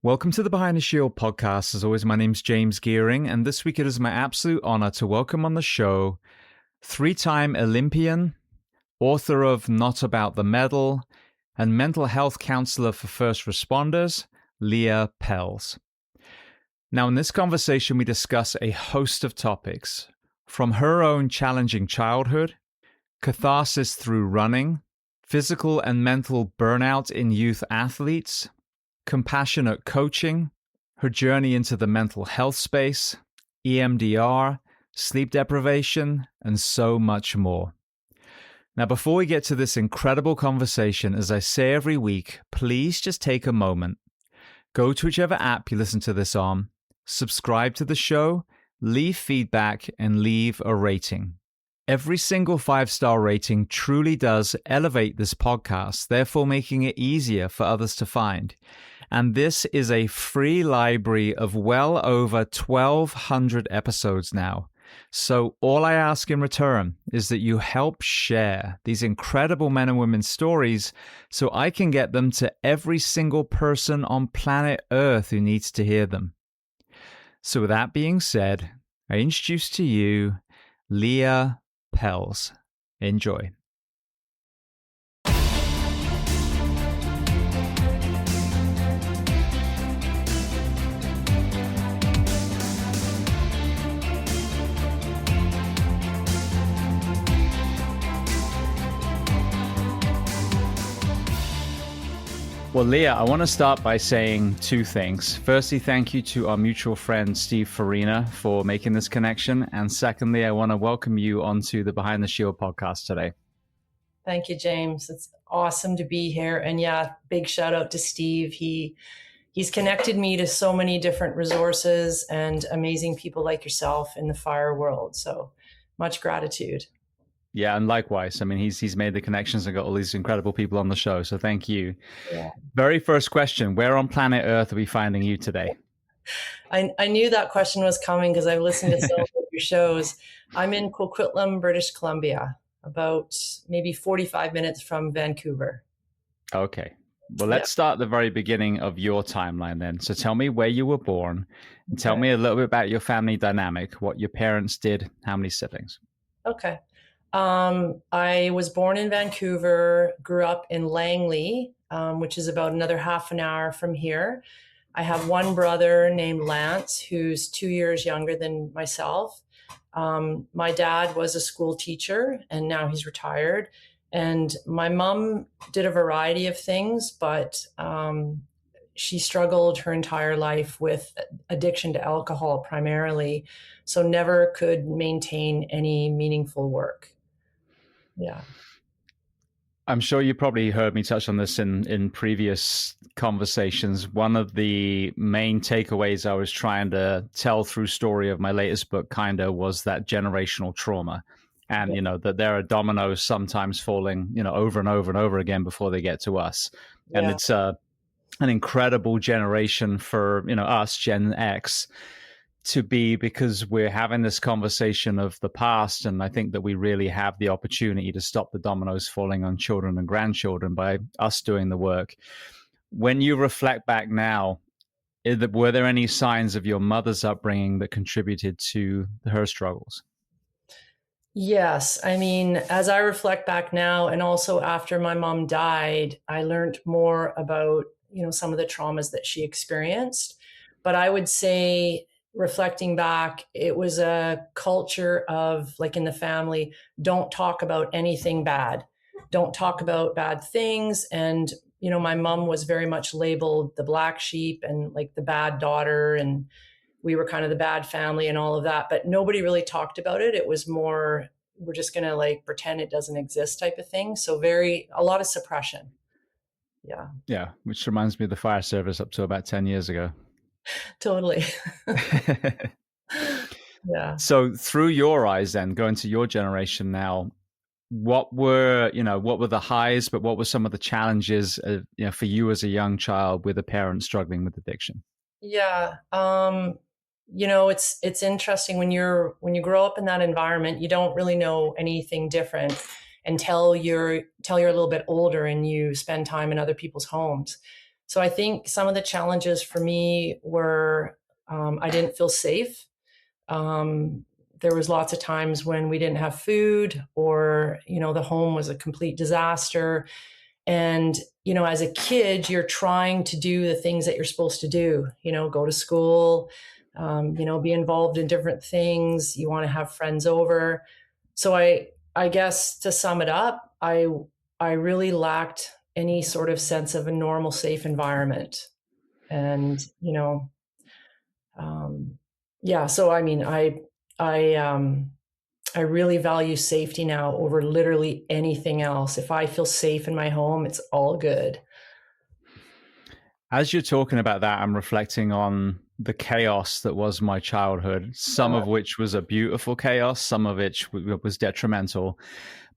Welcome to the Behind the Shield podcast. As always, my name's James Gearing, and this week it is my absolute honor to welcome on the show three-time Olympian, author of Not About the Medal, and mental health counselor for first responders, Leah Pells. Now, in this conversation, we discuss a host of topics, from her own challenging childhood, catharsis through running, physical and mental burnout in youth athletes, compassionate coaching, her journey into the mental health space, EMDR, sleep deprivation, and so much more. Now, before we get to this incredible conversation, as I say every week, please just take a moment. Go to whichever app you listen to this on, subscribe to the show, leave feedback, and leave a rating. Every single 5-star rating truly does elevate this podcast, therefore making it easier for others to find. And this is a free library of well over 1,200 episodes now. So all I ask in return is that you help share these incredible men and women's stories so I can get them to every single person on planet Earth who needs to hear them. So with that being said, I introduce to you Leah Pells. Enjoy. Well, Leah, I want to start by saying two things. Firstly, thank you to our mutual friend, Steve Farina, for making this connection. And secondly, I want to welcome you onto the Behind the Shield podcast today. Thank you, James. It's awesome to be here. And yeah, big shout out to Steve. He's connected me to so many different resources and amazing people like yourself in the fire world. So much gratitude. Yeah, and likewise. I mean, he's made the connections and got all these incredible people on the show. So thank you. Yeah. Very first question, where on planet Earth are we finding you today? I knew that question was coming because I've listened to some of your shows. I'm in Coquitlam, British Columbia, about maybe 45 minutes from Vancouver. Okay. Well, let's start at the very beginning of your timeline then. So tell me where you were born and tell me a little bit about your family dynamic, what your parents did, how many siblings. Okay. I was born in Vancouver, grew up in Langley, which is about another half an hour from here. I have one brother named Lance, who's 2 years younger than myself. My dad was a school teacher and now he's retired. And my mom did a variety of things, but she struggled her entire life with addiction to alcohol primarily, so never could maintain any meaningful work. Yeah. I'm sure you probably heard me touch on this in previous conversations. One of the main takeaways I was trying to tell through story of my latest book was that generational trauma. And, that there are dominoes sometimes falling, over and over and over again before they get to us. And it's an incredible generation for, us, Gen X, to be, because we're having this conversation of the past. And I think that we really have the opportunity to stop the dominoes falling on children and grandchildren by us doing the work. When you reflect back now, were there any signs of your mother's upbringing that contributed to her struggles? Yes. I mean, as I reflect back now, and also after my mom died, I learned more about, some of the traumas that she experienced. But I would say, reflecting back, it was a culture of, like in the family, don't talk about anything bad. Don't talk about bad things. And, my mom was very much labeled the black sheep and like the bad daughter. And we were kind of the bad family and all of that, but nobody really talked about it. It was more, we're just going to like pretend it doesn't exist type of thing. So a lot of suppression. Yeah. Yeah. Which reminds me of the fire service up to about 10 years ago. Totally. Yeah. So through your eyes then, going to your generation now, what were the highs, but what were some of the challenges, for you as a young child with a parent struggling with addiction? Yeah. It's interesting when you grow up in that environment, you don't really know anything different until you're a little bit older and you spend time in other people's homes. So I think some of the challenges for me were I didn't feel safe. Um, there was lots of times when we didn't have food, or the home was a complete disaster. And as a kid, you're trying to do the things that you're supposed to do. Go to school, be involved in different things. You want to have friends over. So I guess to sum it up, I really lacked any sort of sense of a normal, safe environment. And yeah. So I mean, I really value safety now over literally anything else. If I feel safe in my home, it's all good. As you're talking about that, I'm reflecting on the chaos that was my childhood, some Yeah. of which was a beautiful chaos, some of which was detrimental.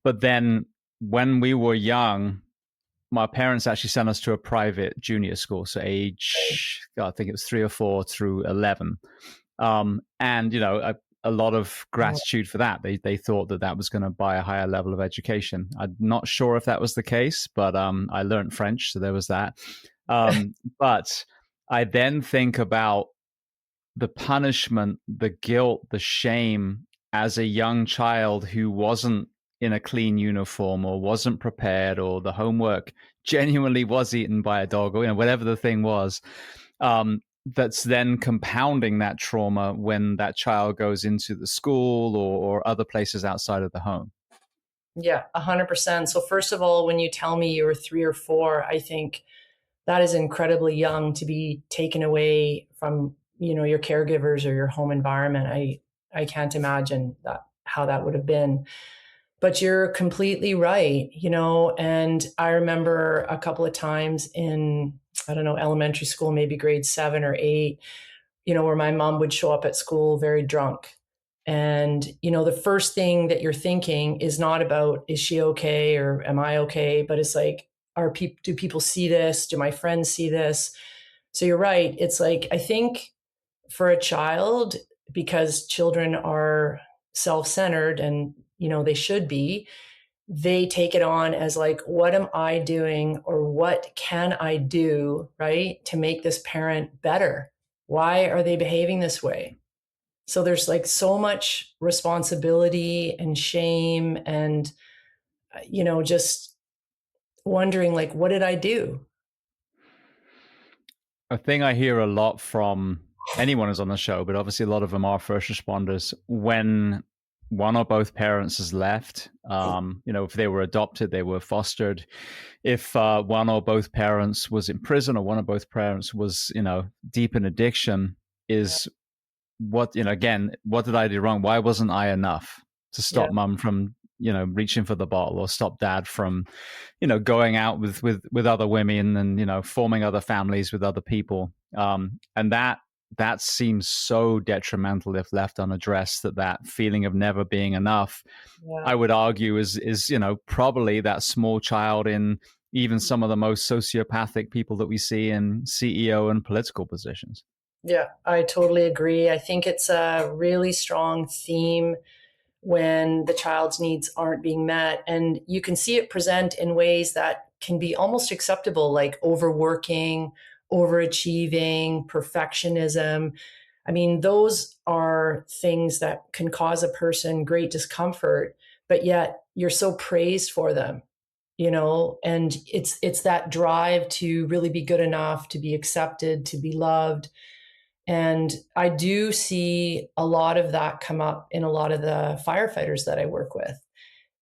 But then when we were young, my parents actually sent us to a private junior school. So I think it was 3 or 4 through 11. And, a lot of gratitude for that. They thought that was going to buy a higher level of education. I'm not sure if that was the case, but I learned French, so there was that. But I then think about the punishment, the guilt, the shame as a young child who wasn't in a clean uniform or wasn't prepared, or the homework genuinely was eaten by a dog, or whatever the thing was. That's then compounding that trauma when that child goes into the school or other places outside of the home. Yeah, 100%. So first of all, when you tell me you were 3 or 4, I think that is incredibly young to be taken away from, your caregivers or your home environment. I can't imagine how that would have been. But you're completely right, and I remember a couple of times in, I don't know, elementary school, maybe grade 7 or 8, where my mom would show up at school very drunk. And, the first thing that you're thinking is not about, is she okay or am I okay? But it's like, do people see this? Do my friends see this? So you're right. It's like, I think for a child, because children are self-centered and, they should be, they take it on as like, what am I doing, or what can I do, right, to make this parent better? Why are they behaving this way? So there's like so much responsibility and shame and, just wondering like, what did I do? A thing I hear a lot from anyone who's on the show, but obviously a lot of them are first responders, when one or both parents has left, if they were adopted, they were fostered. If one or both parents was in prison, or one or both parents was, deep in addiction, is again, what did I do wrong? Why wasn't I enough to stop mum from, reaching for the bottle, or stop dad from, going out with other women and, forming other families with other people. And that seems so detrimental if left unaddressed, that feeling of never being enough, I would argue is, probably that small child in even some of the most sociopathic people that we see in CEO and political positions. Yeah, I totally agree. I think it's a really strong theme when the child's needs aren't being met. And you can see it present in ways that can be almost acceptable, like overworking, overachieving, perfectionism. I mean, those are things that can cause a person great discomfort, but yet you're so praised for them, and it's that drive to really be good enough, to be accepted, to be loved. And I do see a lot of that come up in a lot of the firefighters that I work with.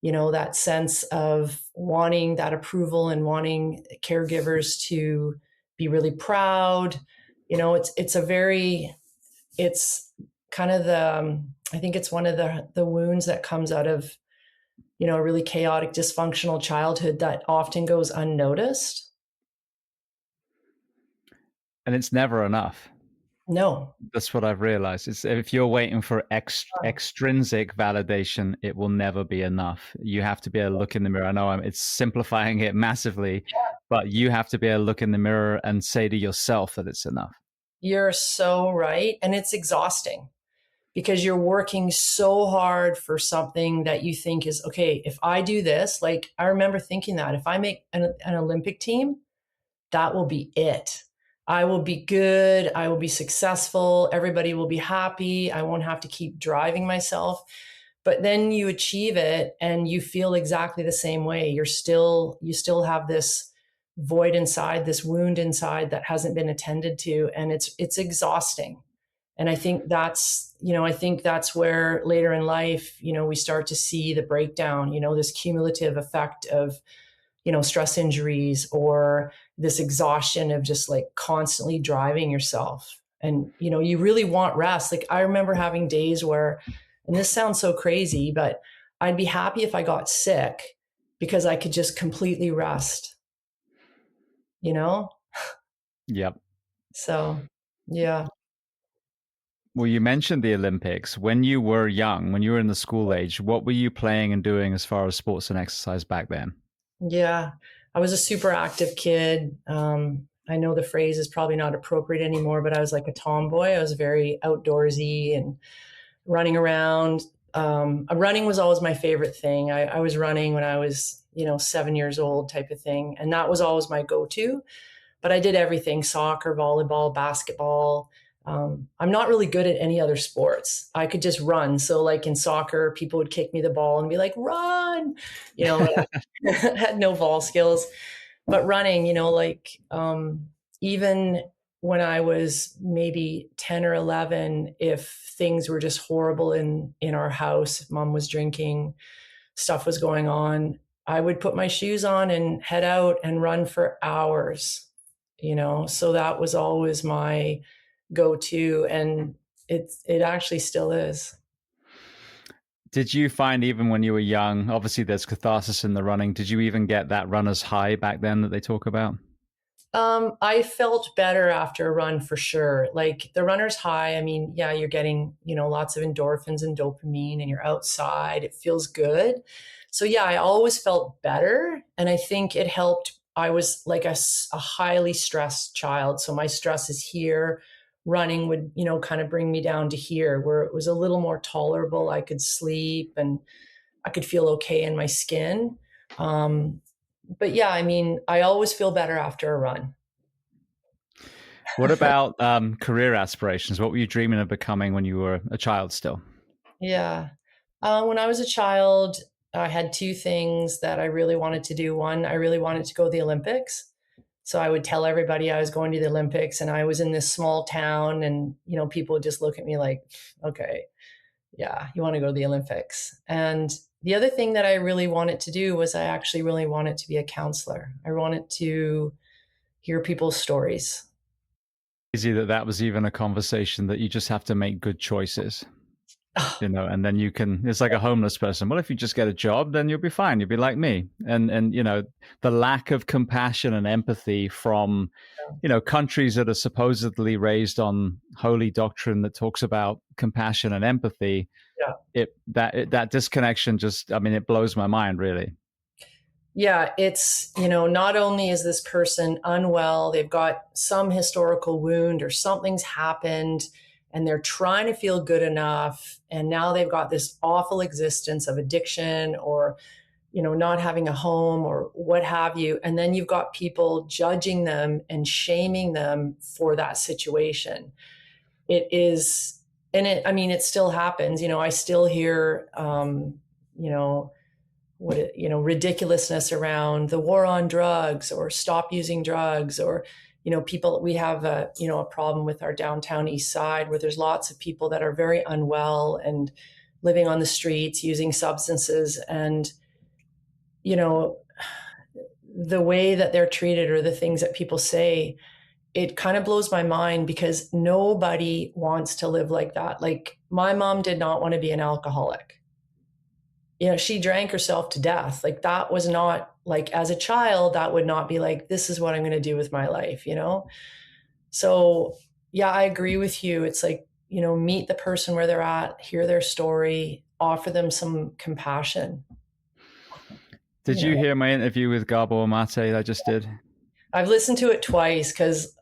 That sense of wanting that approval and wanting caregivers to be really proud. It's kind of I think it's one of the wounds that comes out of, a really chaotic, dysfunctional childhood that often goes unnoticed. And it's never enough. No. That's what I've realized. It's, if you're waiting for extrinsic validation, it will never be enough. You have to be able to look in the mirror. I know it's simplifying it massively, but you have to be able to look in the mirror and say to yourself that it's enough. You're so right. And it's exhausting because you're working so hard for something that you think is, okay, if I do this, like I remember thinking that if I make an Olympic team, that will be it. I will be good. I will be successful. Everybody will be happy. I won't have to keep driving myself. But then you achieve it and you feel exactly the same way. You still have this void inside, this wound inside that hasn't been attended to. And it's exhausting. And I think that's where later in life, we start to see the breakdown, this cumulative effect of, stress injuries or this exhaustion of just like constantly driving yourself. And, you really want rest. Like I remember having days where, and this sounds so crazy, but I'd be happy if I got sick because I could just completely rest, Yep. So, yeah. Well, you mentioned the Olympics. When you were young, when you were in the school age, what were you playing and doing as far as sports and exercise back then? Yeah, I was a super active kid. I know the phrase is probably not appropriate anymore, but I was like a tomboy. I was very outdoorsy and running around. Running was always my favorite thing. I was running when I was, 7 years old type of thing. And that was always my go-to. But I did everything: soccer, volleyball, basketball. I'm not really good at any other sports. I could just run. So like in soccer, people would kick me the ball and be like, run, I had no ball skills. But running, even when I was maybe 10 or 11, if things were just horrible in our house, if mom was drinking, stuff was going on, I would put my shoes on and head out and run for hours, so that was always my go-to, and it actually still is. Did you find, even when you were young, obviously there's catharsis in the running, did you even get that runner's high back then that they talk about? I felt better after a run for sure. Like the runner's high, I mean, yeah, you're getting, lots of endorphins and dopamine and you're outside. It feels good. So yeah, I always felt better. And I think it helped. I was like a highly stressed child. So my stress is here. Running would, kind of bring me down to here where it was a little more tolerable. I could sleep and I could feel okay in my skin. But yeah, I mean, I always feel better after a run. What about career aspirations? What were you dreaming of becoming when you were a child still? Yeah. When I was a child, I had two things that I really wanted to do. One, I really wanted to go to the Olympics. So I would tell everybody I was going to the Olympics, and I was in this small town, and, people would just look at me like, okay, yeah, you want to go to the Olympics. And the other thing that I really wanted to do was I actually really wanted to be a counselor. I wanted to hear people's stories. Easy that was even a conversation that you just have to make good choices, and then you can, it's like a homeless person. Well, if you just get a job, then you'll be fine. You'll be like me. And the lack of compassion and empathy from, countries that are supposedly raised on holy doctrine that talks about compassion and empathy. Yeah. That disconnection just, it blows my mind, really. Yeah, it's, not only is this person unwell, they've got some historical wound or something's happened and they're trying to feel good enough. And now they've got this awful existence of addiction or, not having a home or what have you. And then you've got people judging them and shaming them for that situation. It is, and it still happens. I still hear, ridiculousness around the war on drugs or stop using drugs, or, people, we have a problem with our downtown east side where there's lots of people that are very unwell and living on the streets using substances. And, the way that they're treated or the things that people say, it kind of blows my mind because nobody wants to live like that. Like my mom did not want to be an alcoholic. She drank herself to death. Like that was not like, as a child, that would not be like, this is what I'm going to do with my life, So yeah, I agree with you. It's like, meet the person where they're at, hear their story, offer them some compassion. Did you hear my interview with Gabor Mate that I just did? I've listened to it twice because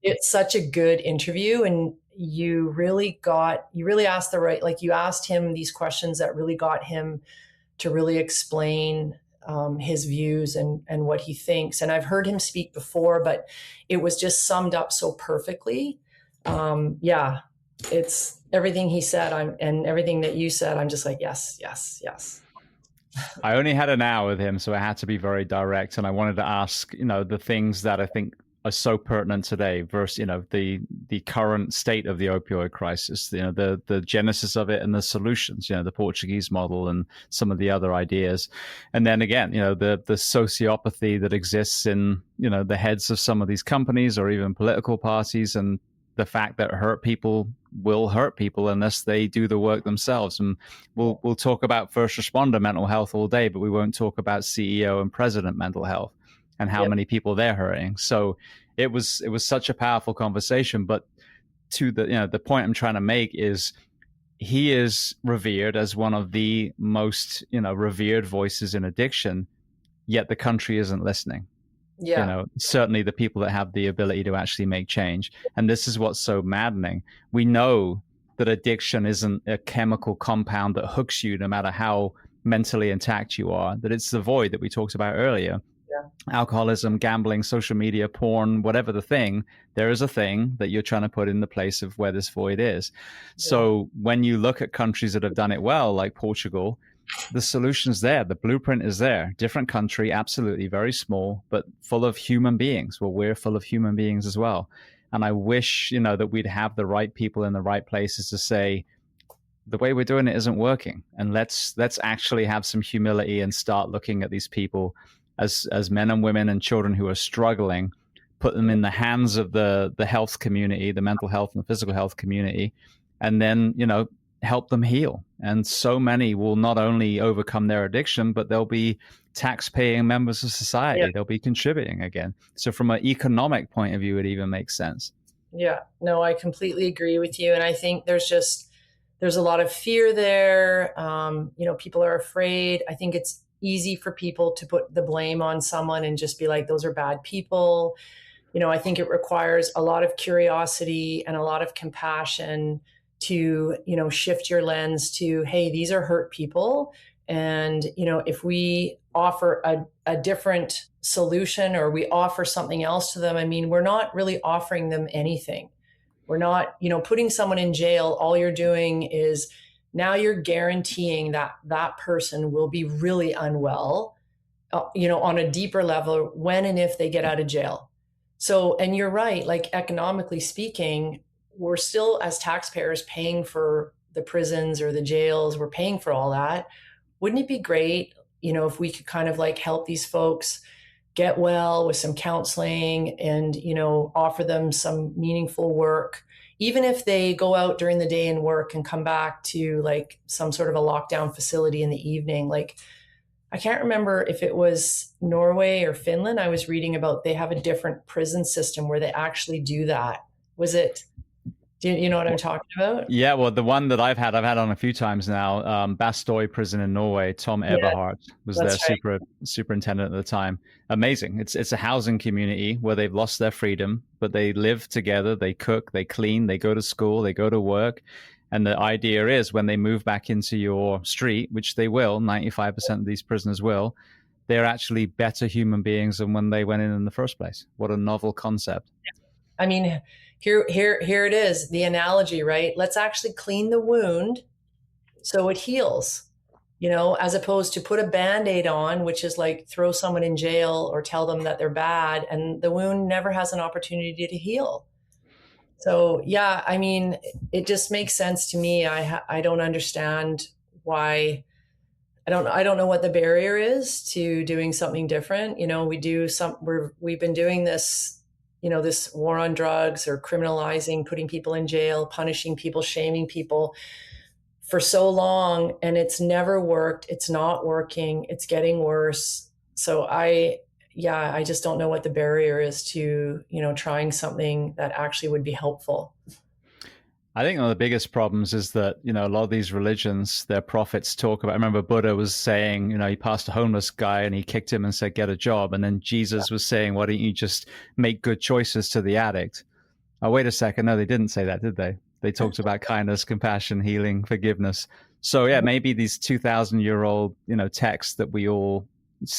it's such a good interview, and you really asked you asked him these questions that really got him to really explain his views and what he thinks. And I've heard him speak before, but it was just summed up so perfectly. Yeah, it's everything he said and everything that you said. I'm just like, yes, yes, yes. I only had an hour with him, so I had to be very direct. And I wanted to ask, the things that I think are so pertinent today versus, the current state of the opioid crisis, the genesis of it and the solutions, the Portuguese model and some of the other ideas. And then again, the sociopathy that exists in, the heads of some of these companies or even political parties, and the fact that hurt people will hurt people unless they do the work themselves. And we'll talk about first responder mental health all day, but we won't talk about CEO and president mental health and how many people they're hurting. So it was such a powerful conversation. But to the point I'm trying to make is he is revered as one of the most revered voices in addiction, yet the country isn't listening. Yeah. Certainly the people that have the ability to actually make change. And this is what's so maddening. We know that addiction isn't a chemical compound that hooks you no matter how mentally intact you are, that it's the void that we talked about earlier. Yeah. Alcoholism, gambling, social media, porn, whatever the thing, there is a thing that you're trying to put in the place of where this void is. Yeah. So when you look at countries that have done it well, like Portugal, the solution's there. The blueprint is there. Different country, absolutely, very small, but full of human beings. Well, we're full of human beings as well. And I wish, that we'd have the right people in the right places to say, the way we're doing it isn't working. And let's actually have some humility and start looking at these people as men and women and children who are struggling, put them in the hands of the health community, the mental health and the physical health community, and then, help them heal. And so many will not only overcome their addiction, but they'll be tax-paying members of society. Yeah. They'll be contributing again. So from an economic point of view, it even makes sense. Yeah, no, I completely agree with you. And I think there's a lot of fear there. People are afraid. I think it's easy for people to put the blame on someone and just be like, those are bad people. I think it requires a lot of curiosity and a lot of compassion to, shift your lens to, hey, these are hurt people. And, if we offer a different solution or we offer something else to them, I mean, we're not really offering them anything. We're not, putting someone in jail. All you're doing is now you're guaranteeing that that person will be really unwell, on a deeper level when and if they get out of jail. So, and you're right, like economically speaking, we're still, as taxpayers, paying for the prisons or the jails. We're paying for all that. Wouldn't it be great, if we could kind of like help these folks get well with some counseling and, offer them some meaningful work, even if they go out during the day and work and come back to like some sort of a lockdown facility in the evening. Like, I can't remember if it was Norway or Finland. I was reading about, they have a different prison system where they actually do that. Was it? Do you know what I'm talking about? Yeah, well, the one that I've had on a few times now, Bastøy prison in Norway. Tom Eberhardt was their superintendent at the time. Amazing. It's a housing community where they've lost their freedom, but they live together. They cook, they clean, they go to school, they go to work. And the idea is when they move back into your street, which they will, 95% of these prisoners will, they're actually better human beings than when they went in the first place. What a novel concept. I mean, here it is, the analogy, right? Let's actually clean the wound so it heals, as opposed to put a Band-Aid on, which is like throw someone in jail or tell them that they're bad, and the wound never has an opportunity to heal. So, yeah, I mean, it just makes sense to me. I don't understand why. I don't know what the barrier is to doing something different. We've been doing this, this war on drugs or criminalizing, putting people in jail, punishing people, shaming people for so long, and it's never worked. It's not working. It's getting worse. So I just don't know what the barrier is to, trying something that actually would be helpful. I think one of the biggest problems is that, a lot of these religions, their prophets talk about, I remember Buddha was saying, he passed a homeless guy and he kicked him and said, get a job. And then Jesus was saying, why don't you just make good choices to the addict? Oh, wait a second. No, they didn't say that, did they? They talked about kindness, compassion, healing, forgiveness. So yeah, maybe these 2,000-year-old, texts that we all,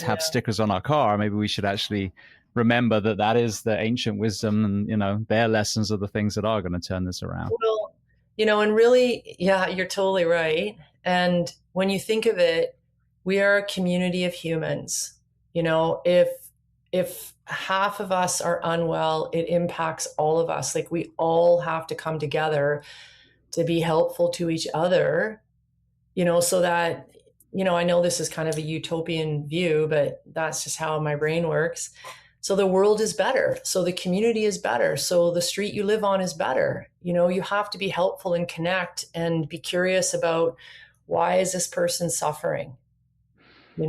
have stickers on our car, maybe we should actually remember that that is the ancient wisdom, and their lessons are the things that are going to turn this around. Well, and really, yeah, you're totally right. And when you think of it, we are a community of humans. If half of us are unwell, it impacts all of us. Like, we all have to come together to be helpful to each other, so that, I know this is kind of a utopian view, but that's just how my brain works. So the world is better. So the community is better. So the street you live on is better. You have to be helpful and connect and be curious about, why is this person suffering? It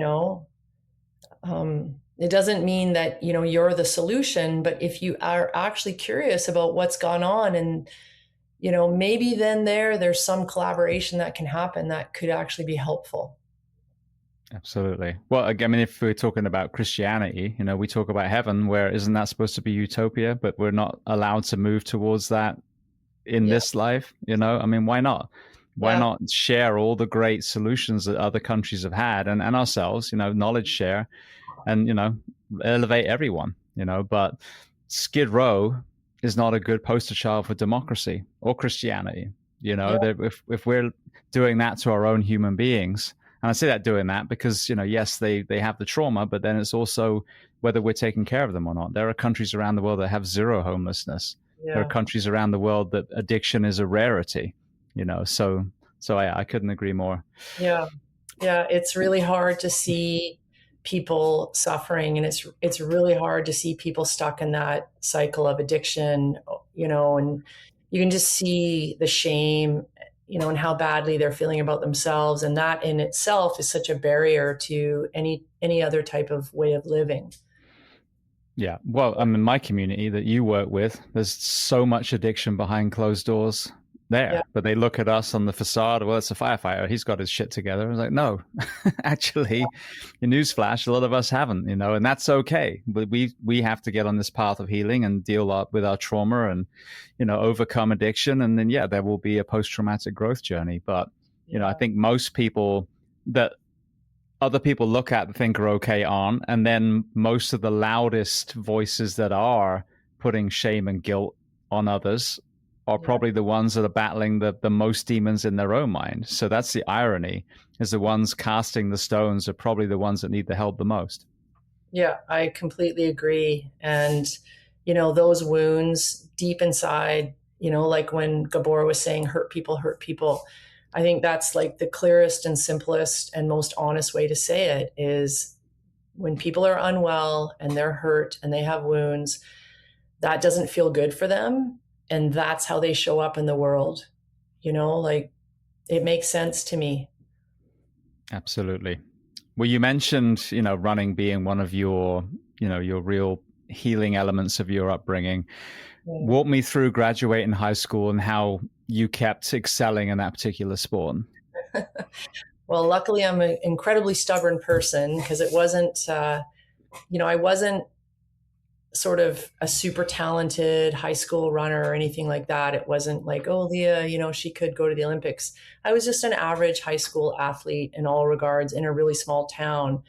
doesn't mean that, you're the solution, but if you are actually curious about what's gone on, and, maybe then there's some collaboration that can happen that could actually be helpful. Absolutely. Well, I mean, if we're talking about Christianity, we talk about heaven, where isn't that supposed to be utopia, but we're not allowed to move towards that in this life, I mean, why not? Why not share all the great solutions that other countries have had, and ourselves, knowledge share, and, elevate everyone, but Skid Row is not a good poster child for democracy or Christianity, that if we're doing that to our own human beings. And I say that doing that because, yes, they have the trauma, but then it's also whether we're taking care of them or not. There are countries around the world that have zero homelessness. There are countries around the world that addiction is a rarity, so I couldn't agree more. Yeah. It's really hard to see people suffering, and it's really hard to see people stuck in that cycle of addiction, and you can just see the shame, and how badly they're feeling about themselves. And that in itself is such a barrier to any other type of way of living. Yeah. Well, I'm in my community that you work with. There's so much addiction behind closed doors there, but they look at us on the facade. Well, it's a firefighter. He's got his shit together. I was like, no, actually, in newsflash, a lot of us haven't, and that's okay. But we have to get on this path of healing and deal with our trauma and, overcome addiction. And then, there will be a post-traumatic growth journey. But, I think most people that other people look at and think are okay aren't. And then most of the loudest voices that are putting shame and guilt on others are probably the ones that are battling the most demons in their own mind. So that's the irony, is the ones casting the stones are probably the ones that need the help the most. Yeah, I completely agree. And, those wounds deep inside, like when Gabor was saying, hurt people, I think that's like the clearest and simplest and most honest way to say it, is when people are unwell and they're hurt and they have wounds, that doesn't feel good for them. And that's how they show up in the world. Like, it makes sense to me. Absolutely. Well, you mentioned, running being one of your, your real healing elements of your upbringing. Walk me through graduating high school and how you kept excelling in that particular sport. Well, luckily I'm an incredibly stubborn person, because it wasn't, I wasn't sort of a super talented high school runner or anything like that. It wasn't like, oh, Leah, she could go to the Olympics. I was just an average high school athlete in all regards in a really small town.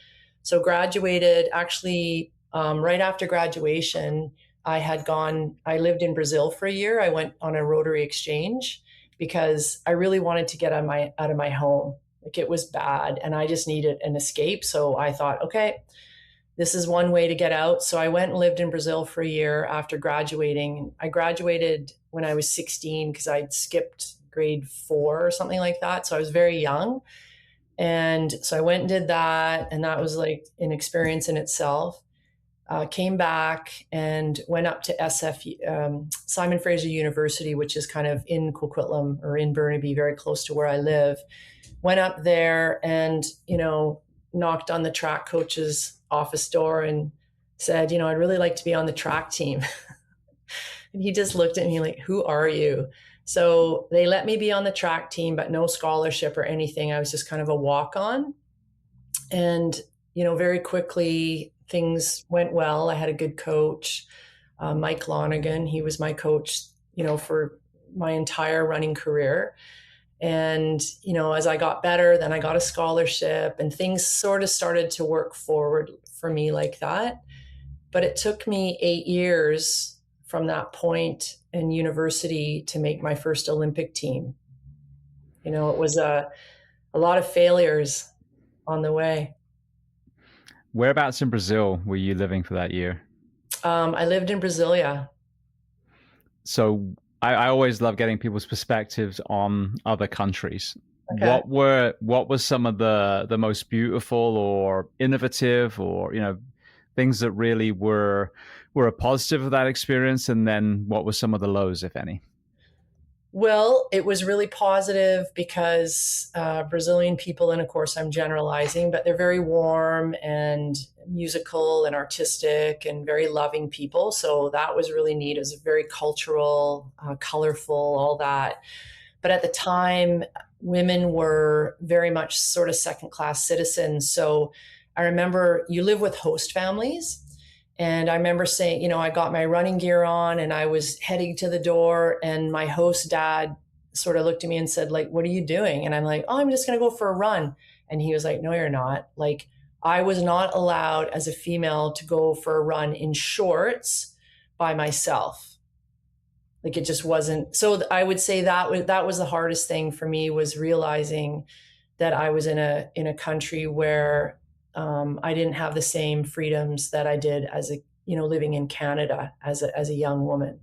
So graduated, actually, right after graduation, I lived in Brazil for a year. I went on a Rotary exchange because I really wanted to get out of my home. Like, it was bad and I just needed an escape. So I thought, okay, this is one way to get out. So I went and lived in Brazil for a year after graduating. I graduated when I was 16 because I'd skipped grade 4 or something like that. So I was very young. And so I went and did that. And that was like an experience in itself. Came back and went up to Simon Fraser University, which is kind of in Coquitlam or in Burnaby, very close to where I live. Went up there and, knocked on the track coach's office door and said, I'd really like to be on the track team. And he just looked at me like, who are you? So they let me be on the track team, but no scholarship or anything. I was just kind of a walk-on. And, very quickly things went well. I had a good coach, Mike Lonergan. He was my coach, for my entire running career. And, as I got better, then I got a scholarship and things sort of started to work forward for me like that. But it took me 8 years from that point in university to make my first Olympic team. It was a lot of failures on the way. Whereabouts in Brazil were you living for that year? I lived in Brasilia. So I always love getting people's perspectives on other countries. Okay. What was some of the most beautiful or innovative or things that really were a positive of that experience, and then what were some of the lows, if any? Well, it was really positive because Brazilian people, and of course I'm generalizing, but they're very warm and musical and artistic and very loving people. So that was really neat. It was very cultural, colorful, all that. But at the time, women were very much sort of second-class citizens. So I remember you live with host families. And I remember saying, I got my running gear on and I was heading to the door, and my host dad sort of looked at me and said, like, what are you doing? And I'm like, oh, I'm just going to go for a run. And he was like, no, you're not. Like, I was not allowed as a female to go for a run in shorts by myself. Like, it just wasn't. So I would say that was the hardest thing for me, was realizing that I was in a country where I didn't have the same freedoms that I did as living in Canada as a young woman.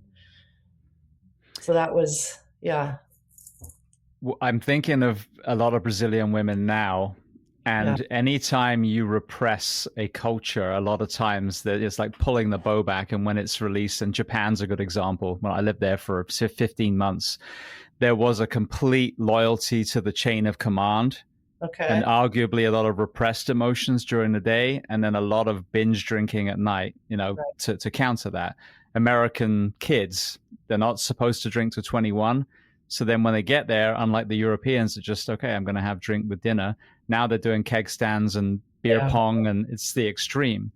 So that was, yeah. I'm thinking of a lot of Brazilian women now, and anytime you repress a culture, a lot of times that it's like pulling the bow back, and when it's released, and Japan's a good example. When I lived there for 15 months, there was a complete loyalty to the chain of command. Okay. And arguably a lot of repressed emotions during the day, and then a lot of binge drinking at night, right, to counter that. American kids, they're not supposed to drink to 21. So then when they get there, unlike the Europeans, it's just, okay, I'm going to have drink with dinner. Now they're doing keg stands and beer pong, and it's the extreme.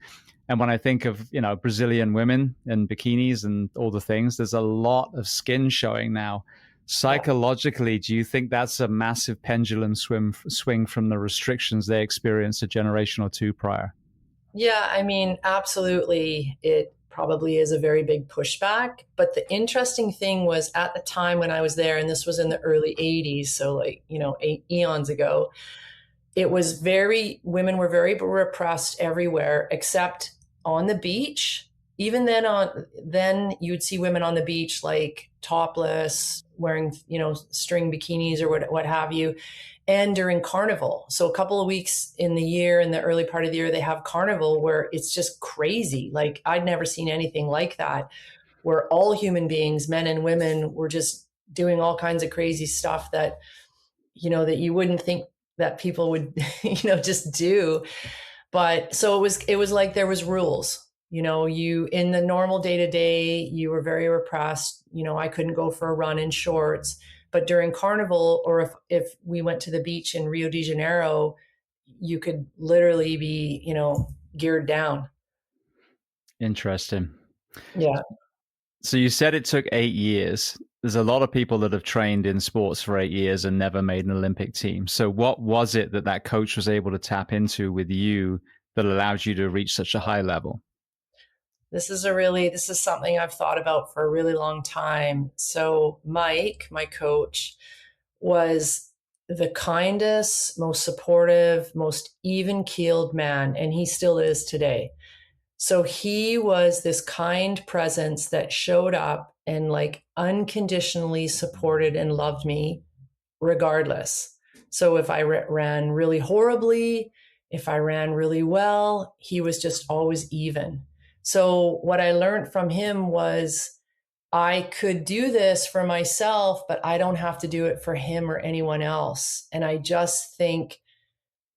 And when I think of, Brazilian women in bikinis and all the things, there's a lot of skin showing now. Psychologically, do you think that's a massive pendulum swing from the restrictions they experienced a generation or two prior? Yeah, I mean, absolutely. It probably is a very big pushback. But the interesting thing was, at the time when I was there, and this was in the early 80s, so like, 8 eons ago, women were very repressed everywhere except on the beach. Even then you'd see women on the beach, like topless, wearing, string bikinis or what have you, and during carnival. So a couple of weeks in the year, in the early part of the year, they have carnival where it's just crazy. Like, I'd never seen anything like that, where all human beings, men and women, were just doing all kinds of crazy stuff that, that you wouldn't think that people would, just do. But so it was like there was rules. You, in the normal day-to-day, you were very repressed. I couldn't go for a run in shorts. But during carnival, or if we went to the beach in Rio de Janeiro, you could literally be, geared down. Interesting. Yeah. So you said it took 8 years. There's a lot of people that have trained in sports for 8 years and never made an Olympic team. So what was it that coach was able to tap into with you that allowed you to reach such a high level? This is something I've thought about for a really long time. So Mike, my coach, was the kindest, most supportive, most even-keeled man, and he still is today. So he was this kind presence that showed up and like unconditionally supported and loved me regardless. So if I ran really horribly, if I ran really well, he was just always even. So what I learned from him was, I could do this for myself, but I don't have to do it for him or anyone else. And I just think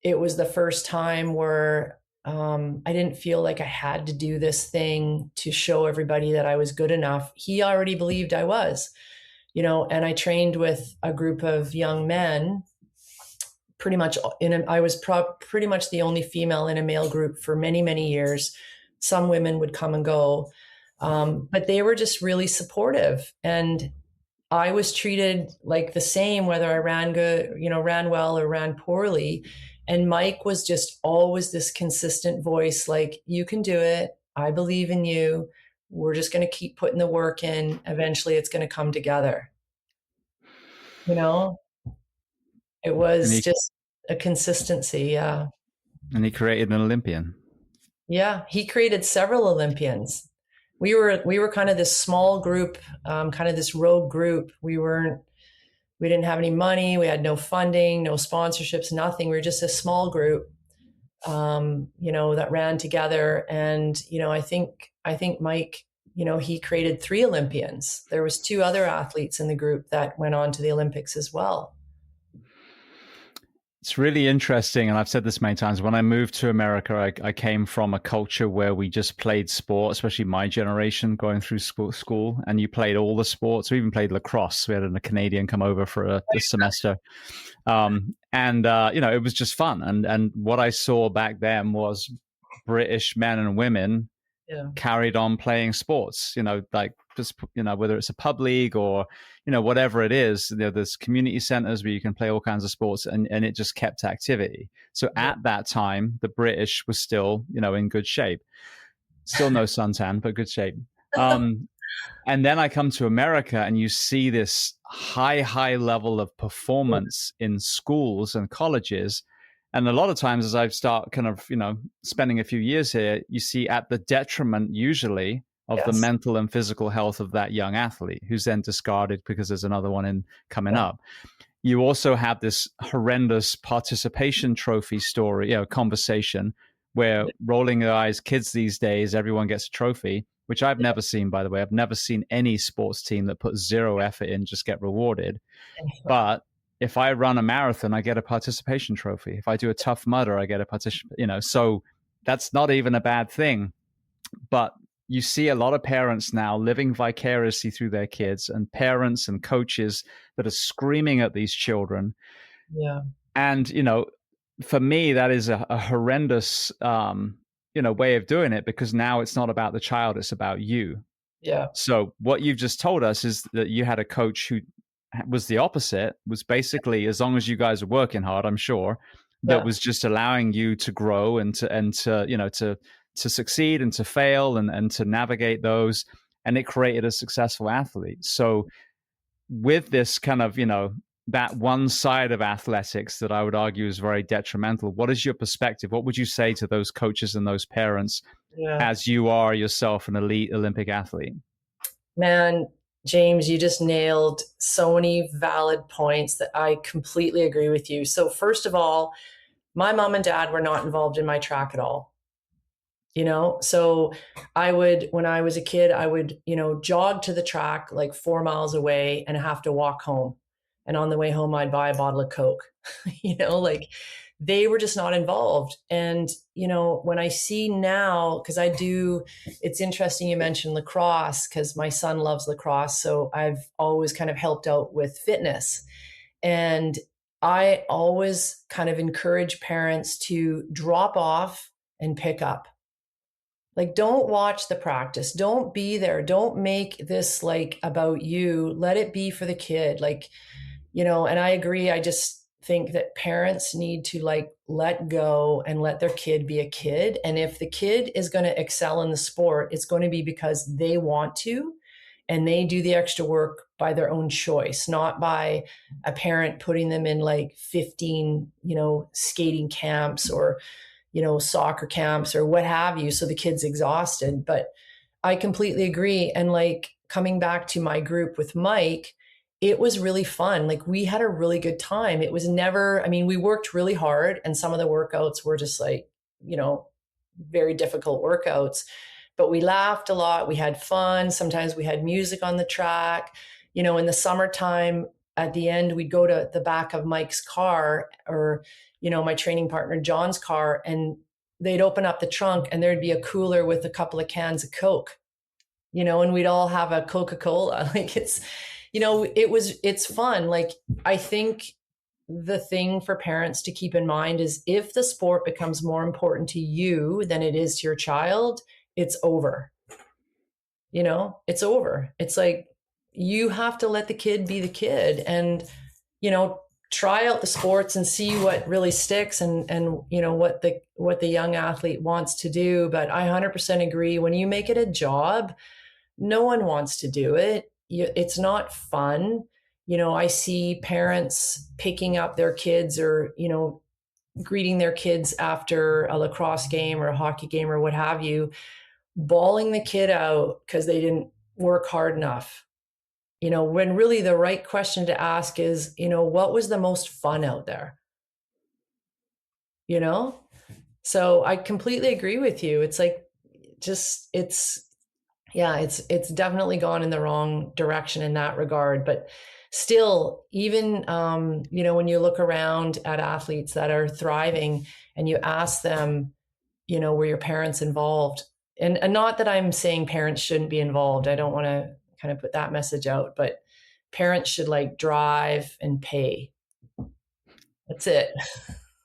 it was the first time where I didn't feel like I had to do this thing to show everybody that I was good enough. He already believed I was, and I trained with a group of young men. Pretty much I was pretty much the only female in a male group for many, many years. Some women would come and go, but they were just really supportive. And I was treated like the same, whether I ran good, ran well or ran poorly. And Mike was just always this consistent voice, like, you can do it. I believe in you. We're just going to keep putting the work in. Eventually it's going to come together. You know, it And was he just a consistency. Yeah. and he created an Olympian. Yeah. He created several Olympians. We were kind of this small group, kind of this rogue group. We didn't have any money. We had no funding, no sponsorships, nothing. We were just a small group, that ran together. And, I think Mike, he created 3 Olympians. There was 2 other athletes in the group that went on to the Olympics as well. It's really interesting, and I've said this many times. When I moved to America, I came from a culture where we just played sport, especially my generation going through school, and you played all the sports. We even played lacrosse. We had a Canadian come over for a semester. It was just fun. And what I saw back then was British men and women carried on playing sports, like just, whether it's a pub league or, whatever it is, there's community centers where you can play all kinds of sports, and it just kept activity. So at that time, the British was still, in good shape, still no suntan, but good shape. And then I come to America and you see this high level of performance in schools and colleges. And a lot of times as I start kind of, spending a few years here, you see at the detriment usually of the mental and physical health of that young athlete who's then discarded because there's another one coming up. You also have this horrendous participation trophy story, conversation where rolling the eyes kids these days, everyone gets a trophy, which I've never seen, by the way. I've never seen any sports team that puts 0 effort in, just get rewarded. But if I run a marathon, I get a participation trophy. If I do a Tough Mudder, I get a participation, so that's not even a bad thing. But you see a lot of parents now living vicariously through their kids, and parents and coaches that are screaming at these children. Yeah. And, for me, that is a horrendous, way of doing it, because now it's not about the child, it's about you. Yeah. So what you've just told us is that you had a coach who was the opposite, was basically, as long as you guys are working hard, I'm sure, that was just allowing you to grow and to succeed and to fail and to navigate those. And it created a successful athlete. So with this kind of, that one side of athletics that I would argue is very detrimental, what is your perspective? What would you say to those coaches and those parents as you are yourself an elite Olympic athlete? Man, James, you just nailed so many valid points that I completely agree with you. So first of all, my mom and dad were not involved in my track at all. So when I was a kid, I would, jog to the track like 4 miles away and have to walk home. And on the way home, I'd buy a bottle of Coke, they were just not involved. And, when I see now, it's interesting you mentioned lacrosse, because my son loves lacrosse. So I've always kind of helped out with fitness. And I always kind of encourage parents to drop off and pick up. Like, don't watch the practice. Don't be there. Don't make this like about you. Let it be for the kid. And I agree. I just think that parents need to let go and let their kid be a kid. And if the kid is going to excel in the sport, it's going to be because they want to, and they do the extra work by their own choice, not by a parent putting them in 15, skating camps or, soccer camps or what have you. So the kid's exhausted. But I completely agree. And coming back to my group with Mike, it was really fun. We had a really good time. It was never, we worked really hard, and some of the workouts were just very difficult workouts, but we laughed a lot. We had fun. Sometimes we had music on the track. In the summertime, at the end, we'd go to the back of Mike's car or, my training partner, John's car, and they'd open up the trunk and there'd be a cooler with a couple of cans of Coke, and we'd all have a Coca-Cola. It's fun. I think the thing for parents to keep in mind is if the sport becomes more important to you than it is to your child, it's over. It's over. It's you have to let the kid be the kid, and try out the sports and see what really sticks, and what the young athlete wants to do. But I 100% agree, when you make it a job, no one wants to do it. It's not fun. I see parents picking up their kids, or greeting their kids after a lacrosse game or a hockey game or what have you, bawling the kid out because they didn't work hard enough. When really the right question to ask is, what was the most fun out there? So I completely agree with you. It's like, it's definitely gone in the wrong direction in that regard. But still, even, when you look around at athletes that are thriving and you ask them, were your parents involved? And not that I'm saying parents shouldn't be involved. I don't want to kind of put that message out, but parents should drive and pay. That's it.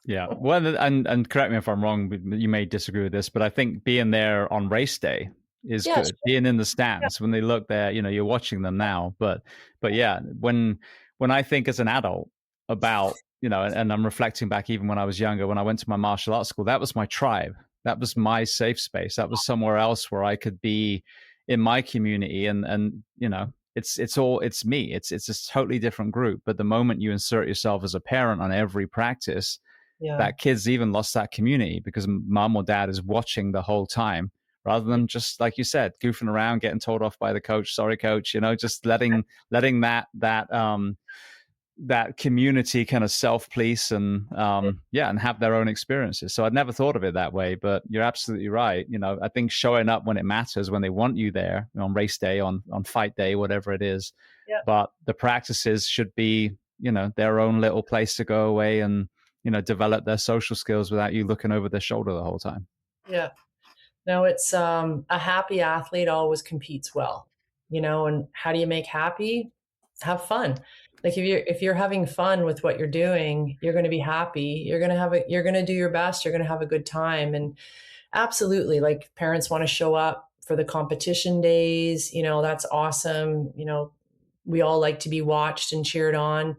Yeah. Well, and correct me if I'm wrong, but you may disagree with this, but I think being there on race day is good. Sure. Being in the stands when they look there, you're watching them now. But yeah, when I think as an adult about, and I'm reflecting back even when I was younger, when I went to my martial arts school, that was my tribe. That was my safe space. That was somewhere else where I could be in my community, and it's me. It's a totally different group. But the moment you insert yourself as a parent on every practice, that kid's even lost that community because mom or dad is watching the whole time, rather than just like you said, goofing around, getting told off by the coach. Sorry, coach. Just letting that community kind of self-police and and have their own experiences. So I'd never thought of it that way, but you're absolutely right. I think showing up when it matters, when they want you there, on race day, on fight day, whatever it is. Yeah. But the practices should be, their own little place to go away and, develop their social skills without you looking over their shoulder the whole time. Yeah. No, it's a happy athlete always competes well, and how do you make happy? Have fun. Like if you're having fun with what you're doing, you're going to be happy. You're going to do your best. You're going to have a good time. And absolutely, like, parents want to show up for the competition days. That's awesome. We all like to be watched and cheered on.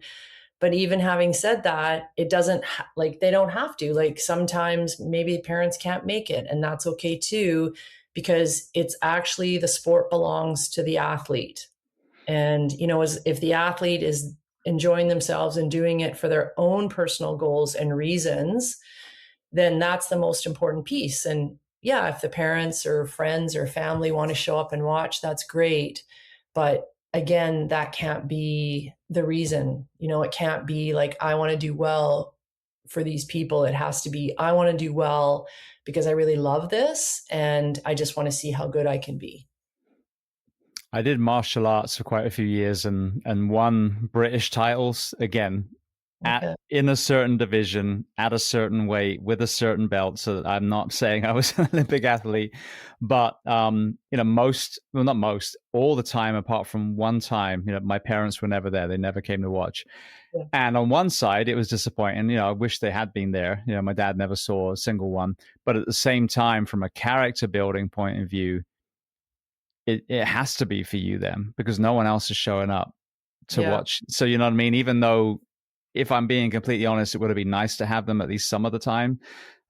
But even having said that, it doesn't they don't have to. Like, sometimes maybe parents can't make it, and that's okay too, because it's actually, the sport belongs to the athlete. And, if the athlete is enjoying themselves and doing it for their own personal goals and reasons, then that's the most important piece. And yeah, if the parents or friends or family want to show up and watch, that's great. But again, that can't be the reason. It can't be like, I want to do well for these people. It has to be, I want to do well because I really love this and I just want to see how good I can be. I did martial arts for quite a few years and won British titles again in a certain division at a certain weight with a certain belt. So that I'm not saying I was an Olympic athlete, but all the time apart from one time, my parents were never there. They never came to watch. Yeah. And on one side, it was disappointing. I wish they had been there. My dad never saw a single one. But at the same time, from a character building point of view, it has to be for you then, because no one else is showing up to watch. So you know what I mean? Even though, if I'm being completely honest, it would have been nice to have them at least some of the time.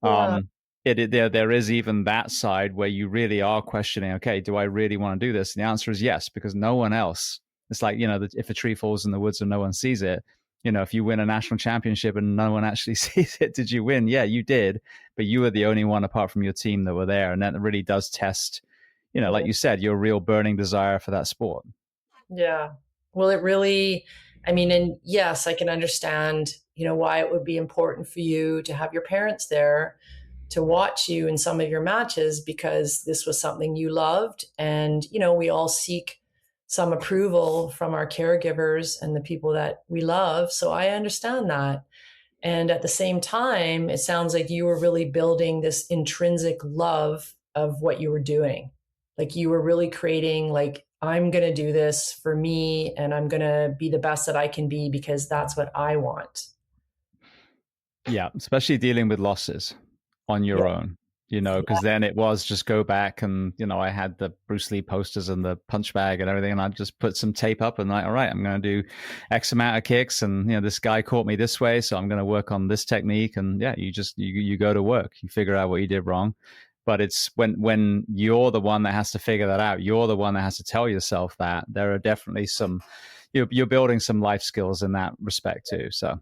Yeah. There is even that side where you really are questioning, okay, do I really want to do this? And the answer is yes, because no one else. It's like, if a tree falls in the woods and no one sees it, if you win a national championship and no one actually sees it, did you win? Yeah, you did. But you were the only one apart from your team that were there. And that really does test, like you said, your real burning desire for that sport. Yeah. Well, it really, and yes, I can understand, why it would be important for you to have your parents there to watch you in some of your matches, because this was something you loved. And, we all seek some approval from our caregivers and the people that we love. So I understand that. And at the same time, it sounds like you were really building this intrinsic love of what you were doing. Like, you were really creating, like, I'm going to do this for me and I'm going to be the best that I can be because that's what I want. Yeah, especially dealing with losses on your own. because then it was just go back and, I had the Bruce Lee posters and the punch bag and everything. And I just put some tape up and like, all right, I'm going to do X amount of kicks. And, this guy caught me this way. So I'm going to work on this technique. And yeah, you go to work, you figure out what you did wrong. But it's when you're the one that has to figure that out, you're the one that has to tell yourself that. There are definitely you're building some life skills in that respect too. So.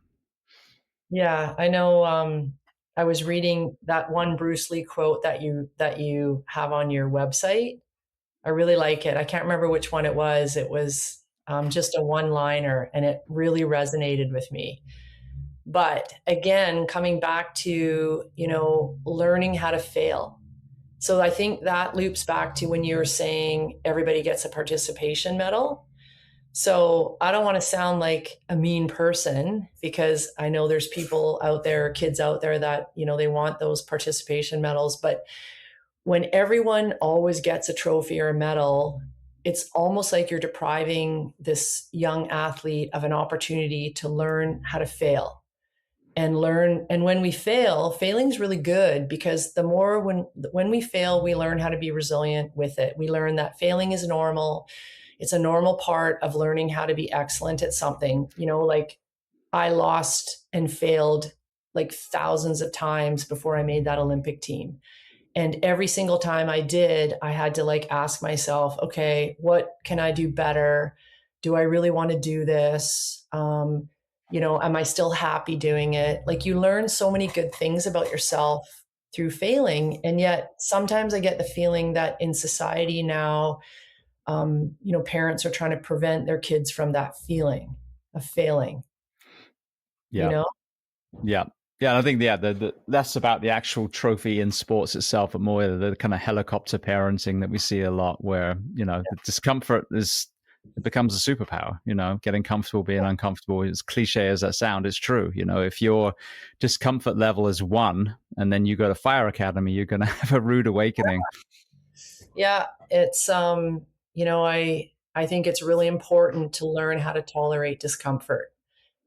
Yeah, I know. I was reading that one Bruce Lee quote that you have on your website. I really like it. I can't remember which one it was. It was just a one-liner, and it really resonated with me. But again, coming back to, learning how to fail. So I think that loops back to when you were saying everybody gets a participation medal. So I don't want to sound like a mean person, because I know there's people out there, kids out there that, they want those participation medals. But when everyone always gets a trophy or a medal, it's almost like you're depriving this young athlete of an opportunity to learn how to fail and learn. And when we fail, failing's really good, because the more when we fail, we learn how to be resilient with it. We learn that failing is normal. It's a normal part of learning how to be excellent at something. Like I lost and failed like thousands of times before I made that Olympic team. And every single time I did, I had to like ask myself, okay, what can I do better? Do I really want to do this? Am I still happy doing it? Like you learn so many good things about yourself through failing. And yet sometimes I get the feeling that in society now, parents are trying to prevent their kids from that feeling of failing. Yeah. Yeah. Yeah. And I think, the less about the actual trophy in sports itself, but more the kind of helicopter parenting that we see a lot where, the discomfort it becomes a superpower, getting comfortable, being uncomfortable. As cliche as that sound, it's true. If your discomfort level is 1 and then you go to fire academy, you're going to have a rude awakening. Yeah. It's, I think it's really important to learn how to tolerate discomfort.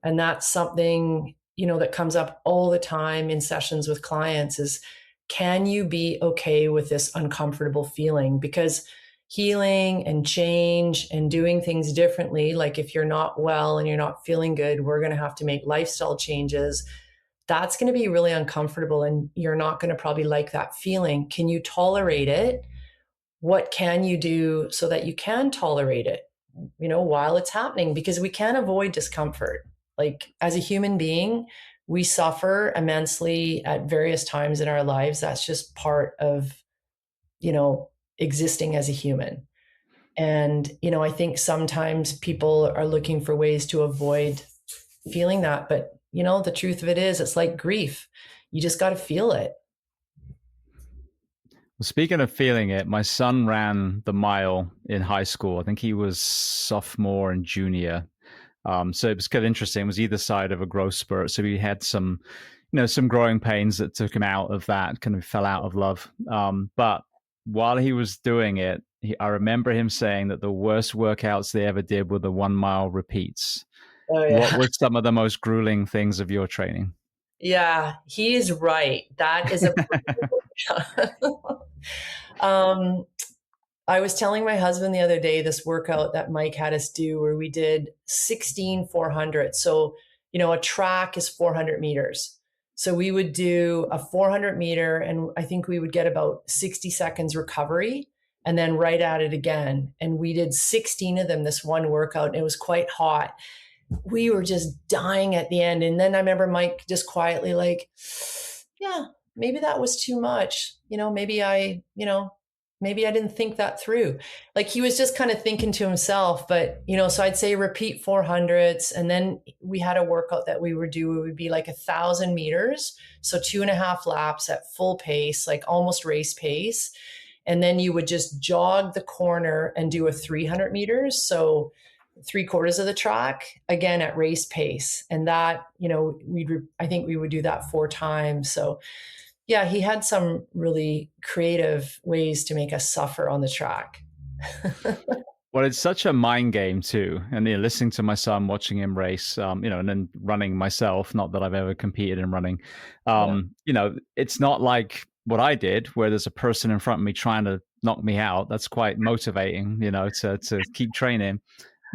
And that's something, that comes up all the time in sessions with clients is, can you be okay with this uncomfortable feeling? Because healing and change and doing things differently, like if you're not well and you're not feeling good, we're going to have to make lifestyle changes. That's going to be really uncomfortable, and you're not going to probably like that feeling. Can you tolerate it? What can you do so that you can tolerate it, while it's happening? Because we can't avoid discomfort. Like as a human being, we suffer immensely at various times in our lives. That's just part of, existing as a human. And, I think sometimes people are looking for ways to avoid feeling that. But, the truth of it is, it's like grief. You just got to feel it. Well, speaking of feeling it, my son ran the mile in high school. I think he was sophomore and junior. So it was kind of interesting. It was either side of a growth spurt. So he had some growing pains that took him out of that, kind of fell out of love. But while he was doing it, I remember him saying that the worst workouts they ever did were the 1 mile repeats. Oh, yeah. What were some of the most grueling things of your training? Yeah, he is right. That is a I was telling my husband the other day this workout that Mike had us do where we did 16 400. So, a track is 400 meters. So we would do a 400 meter, and I think we would get about 60 seconds recovery and then right at it again. And we did 16 of them this one workout, and it was quite hot. We were just dying at the end. And then I remember Mike just quietly like, yeah, maybe that was too much. Maybe I didn't think that through. Like he was just kind of thinking to himself, but, so I'd say repeat 400s. And then we had a workout that we would do. It would be like 1,000 meters. So 2.5 laps at full pace, like almost race pace. And then you would just jog the corner and do a 300 meters. So 3/4 of the track again at race pace. And that, I think we would do that 4 times. So yeah, he had some really creative ways to make us suffer on the track. Well, it's such a mind game too. And listening to my son, watching him race, and then running myself, not that I've ever competed in running, it's not like what I did, where there's a person in front of me trying to knock me out, that's quite motivating, to keep training.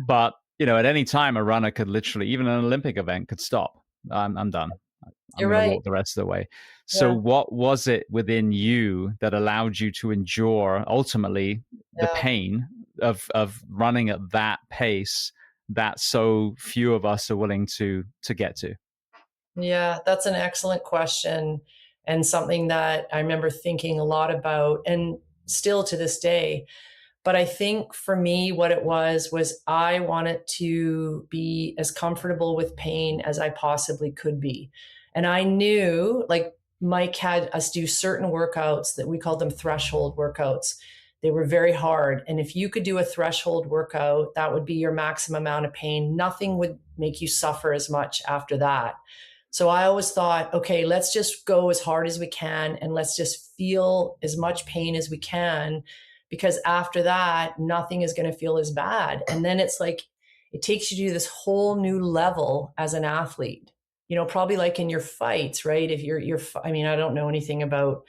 But, at any time a runner could literally, even an Olympic event could stop. I'm done. I'm You're going to right. walk the rest of the way. So Yeah. what was it within you that allowed you to endure ultimately the Yeah. pain of running at that pace that so few of us are willing to get to? Yeah, that's an excellent question, and something that I remember thinking a lot about, and still to this day. But I think for me, what it was I wanted to be as comfortable with pain as I possibly could be. And I knew, like, Mike had us do certain workouts that we called them threshold workouts. They were very hard. And if you could do a threshold workout, that would be your maximum amount of pain. Nothing would make you suffer as much after that. So I always thought, okay, let's just go as hard as we can and let's just feel as much pain as we can, because after that, nothing is going to feel as bad. And then it's like, it takes you to this whole new level as an athlete, probably like in your fights, right? If I mean, I don't know anything about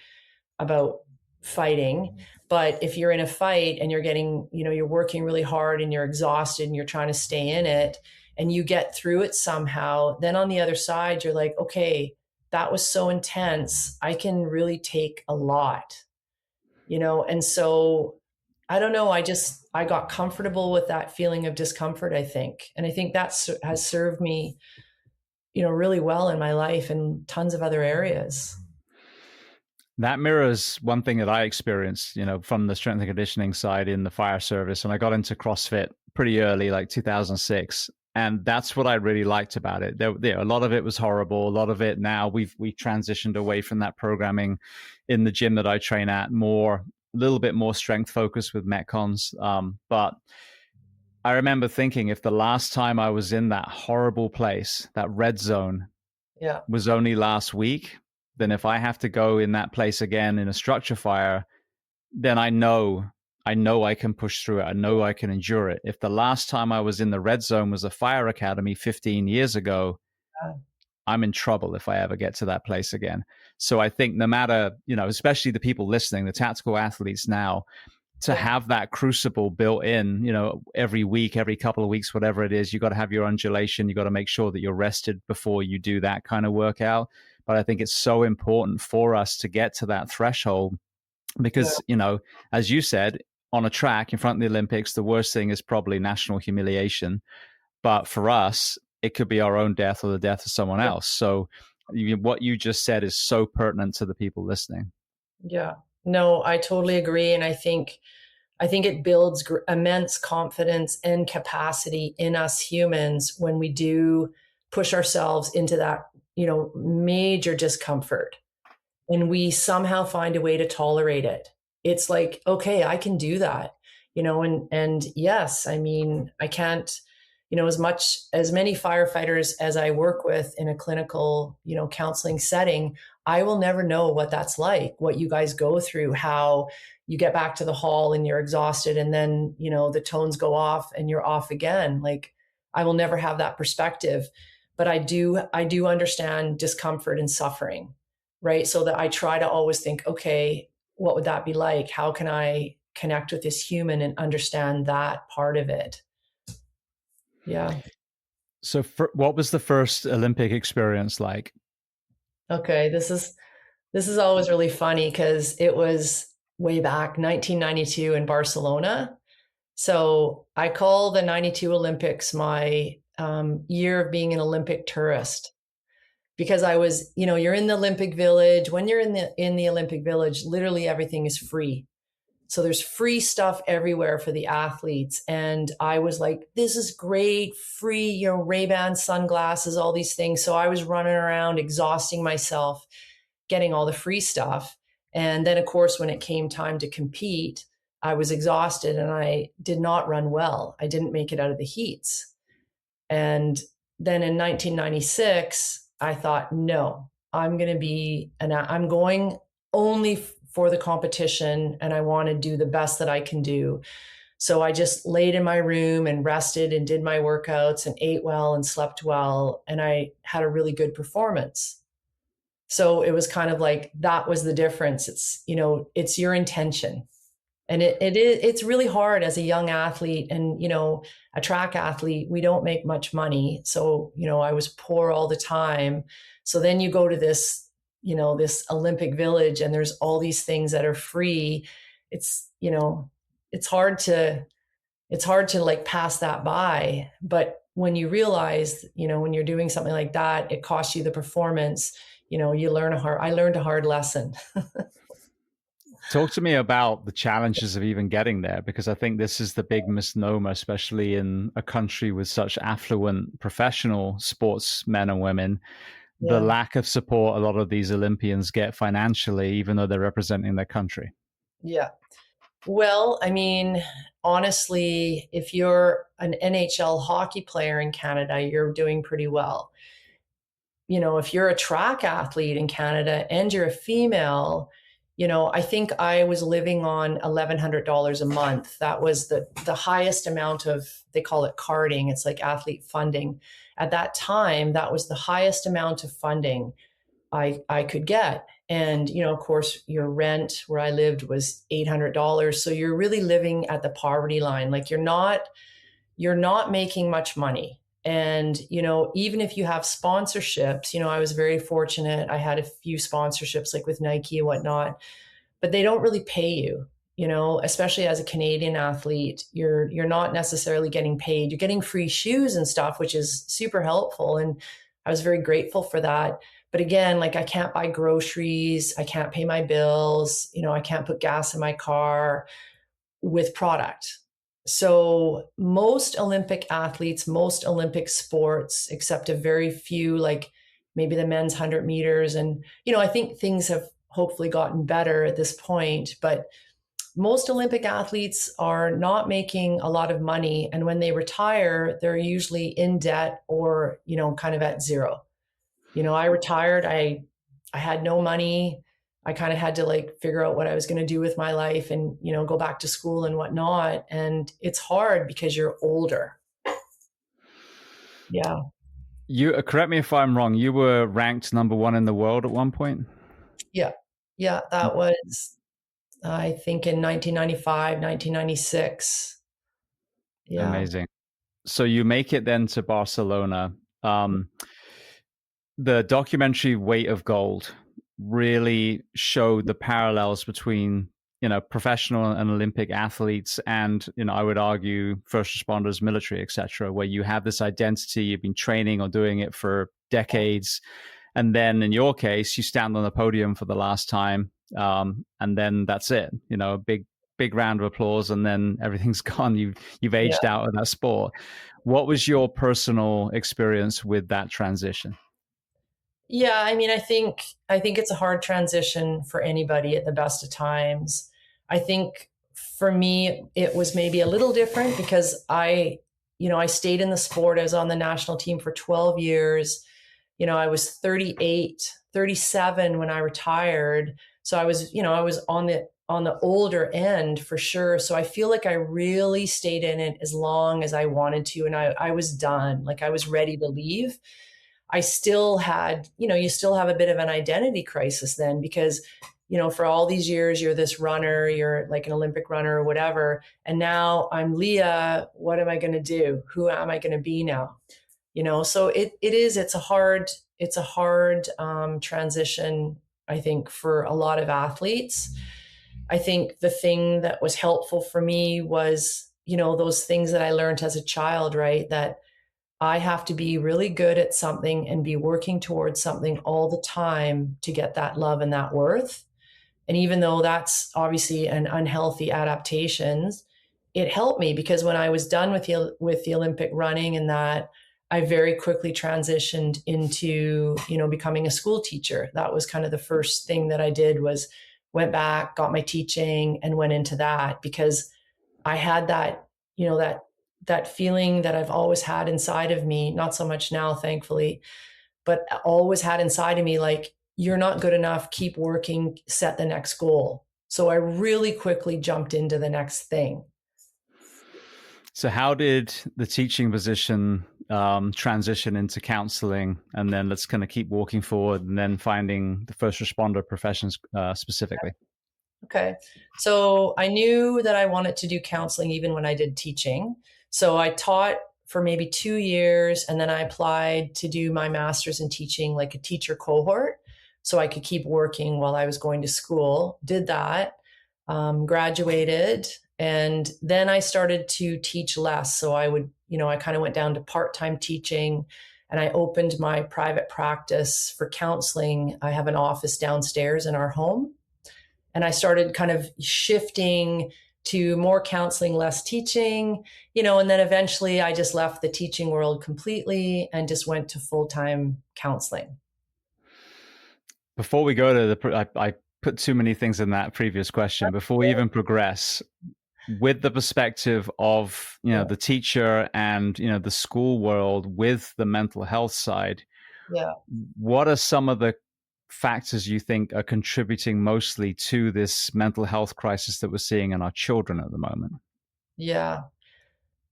fighting, but if you're in a fight and you're getting, you're working really hard and you're exhausted and you're trying to stay in it and you get through it somehow, then on the other side, you're like, okay, that was so intense. I can really take a lot, and so I don't know. I got comfortable with that feeling of discomfort, I think. And I think that has served me, really well in my life and tons of other areas. That mirrors one thing that I experienced, from the strength and conditioning side in the fire service. And I got into CrossFit pretty early, like 2006. And that's what I really liked about it. A lot of it was horrible. A lot of it now we've transitioned away from that programming in the gym that I train at, a little bit more strength focused with Metcons. But I remember thinking, if the last time I was in that horrible place, that red zone, Yeah. was only last week, then if I have to go in that place again in a structure fire, then I know I can push through it. I know I can endure it. If the last time I was in the red zone was a fire academy 15 years ago, I'm in trouble if I ever get to that place again. So I think no matter, especially the people listening, the tactical athletes now, to have that crucible built in, every week, every couple of weeks, whatever it is, you got to have your undulation. You got to make sure that you're rested before you do that kind of workout. But I think it's so important for us to get to that threshold because, as you said, on a track in front of the Olympics, the worst thing is probably national humiliation. But for us, it could be our own death or the death of someone else. So what you just said is so pertinent to the people listening. Yeah, no, I totally agree. And I think it builds immense confidence and capacity in us humans when we do push ourselves into that, major discomfort and we somehow find a way to tolerate it. It's like, okay, I can do that, and yes, I mean, I can't, as many firefighters as I work with in a clinical, counseling setting, I will never know what that's like, what you guys go through, how you get back to the hall and you're exhausted and then, the tones go off and you're off again. Like, I will never have that perspective, but I do understand discomfort and suffering, right? So that I try to always think, okay, what would that be like? How can I connect with this human and understand that part of it? Yeah. So what was the first Olympic experience like? Okay. This is always really funny because it was way back 1992 in Barcelona. So I call the 92 Olympics my year of being an Olympic tourist, because I was, you're in the Olympic Village. When you're in the Olympic Village, literally everything is free. So there's free stuff everywhere for the athletes. And I was like, this is great, free, Ray-Ban sunglasses, all these things. So I was running around, exhausting myself, getting all the free stuff. And then, of course, when it came time to compete, I was exhausted and I did not run well. I didn't make it out of the heats. And then in 1996, I thought, no, I'm going only for the competition and I want to do the best that I can do. So I just laid in my room and rested and did my workouts and ate well and slept well. And I had a really good performance. So it was kind of like, that was the difference. It's, it's your intention. And it's really hard as a young athlete and, a track athlete, we don't make much money. So, I was poor all the time. So then you go to this, this Olympic village and there's all these things that are free. It's, it's hard to, like pass that by. But when you realize, when you're doing something like that, it costs you the performance, I learned a hard lesson. Talk to me about the challenges of even getting there, because I think this is the big misnomer, especially in a country with such affluent professional sportsmen and women. The Yeah. lack of support a lot of these Olympians get financially, even though they're representing their country. Yeah. Well, I mean, honestly, if you're an NHL hockey player in Canada, you're doing pretty well. If you're a track athlete in Canada and you're a female, I think I was living on $1,100 a month. That was the highest amount of, they call it carding. It's like athlete funding. At that time, that was the highest amount of funding I could get. And, of course, your rent where I lived was $800. So you're really living at the poverty line. Like you're not making much money. And, even if you have sponsorships, I was very fortunate. I had a few sponsorships like with Nike and whatnot, but they don't really pay you, especially as a Canadian athlete, you're not necessarily getting paid. You're getting free shoes and stuff, which is super helpful. And I was very grateful for that. But again, like I can't buy groceries. I can't pay my bills. I can't put gas in my car with product. So most Olympic athletes, most Olympic sports, except a very few, like maybe the men's 100 meters. And, I think things have hopefully gotten better at this point, but most Olympic athletes are not making a lot of money. And when they retire, they're usually in debt or, kind of at zero. I retired, I had no money. I kind of had to like figure out what I was going to do with my life and, go back to school and whatnot. And it's hard because you're older. Yeah. You correct me if I'm wrong. You were ranked number 1 in the world at one point. Yeah. Yeah. That was, I think in 1995, 1996. Yeah. Amazing. So you make it then to Barcelona. The documentary Weight of Gold really showed the parallels between, professional and Olympic athletes and, I would argue first responders, military, etc., where you have this identity, you've been training or doing it for decades. And then in your case, you stand on the podium for the last time. And then that's it, a big round of applause, and then everything's gone. You've aged out of that sport. What was your personal experience with that transition? Yeah, I mean, I think it's a hard transition for anybody at the best of times. I think for me, it was maybe a little different because I stayed in the sport. I was on the national team for 12 years. I was 38, 37 when I retired. So I was on the older end for sure. So I feel like I really stayed in it as long as I wanted to. And I was done. Like I was ready to leave. I still had, you still have a bit of an identity crisis then because, for all these years, you're this runner, you're like an Olympic runner or whatever. And now I'm Leah. What am I going to do? Who am I going to be now? So it's a hard transition, I think, for a lot of athletes. I think the thing that was helpful for me was, those things that I learned as a child, right? That I have to be really good at something and be working towards something all the time to get that love and that worth. And even though that's obviously an unhealthy adaptations, it helped me because when I was done with the Olympic running and that, I very quickly transitioned into, becoming a school teacher. That was kind of the first thing that I did was went back, got my teaching and went into that because I had that, that feeling that I've always had inside of me, not so much now, thankfully, but always had inside of me, like, you're not good enough, keep working, set the next goal. So I really quickly jumped into the next thing. So how did the teaching position transition into counseling, and then let's kind of keep walking forward, and then finding the first responder professions specifically. Okay. So I knew that I wanted to do counseling even when I did teaching. So I taught for maybe 2 years, and then I applied to do my master's in teaching, like a teacher cohort, so I could keep working while I was going to school. Did that, graduated, and then I started to teach less. So I would, I kind of went down to part-time teaching, and I opened my private practice for counseling. I have an office downstairs in our home. And I started kind of shifting to more counseling, less teaching, and then eventually I just left the teaching world completely and just went to full-time counseling. Before we go to I put too many things in that previous question. Before we even progress, with the perspective of, the teacher and, the school world with the mental health side, what are some of the factors you think are contributing mostly to this mental health crisis that we're seeing in our children at the moment? Yeah.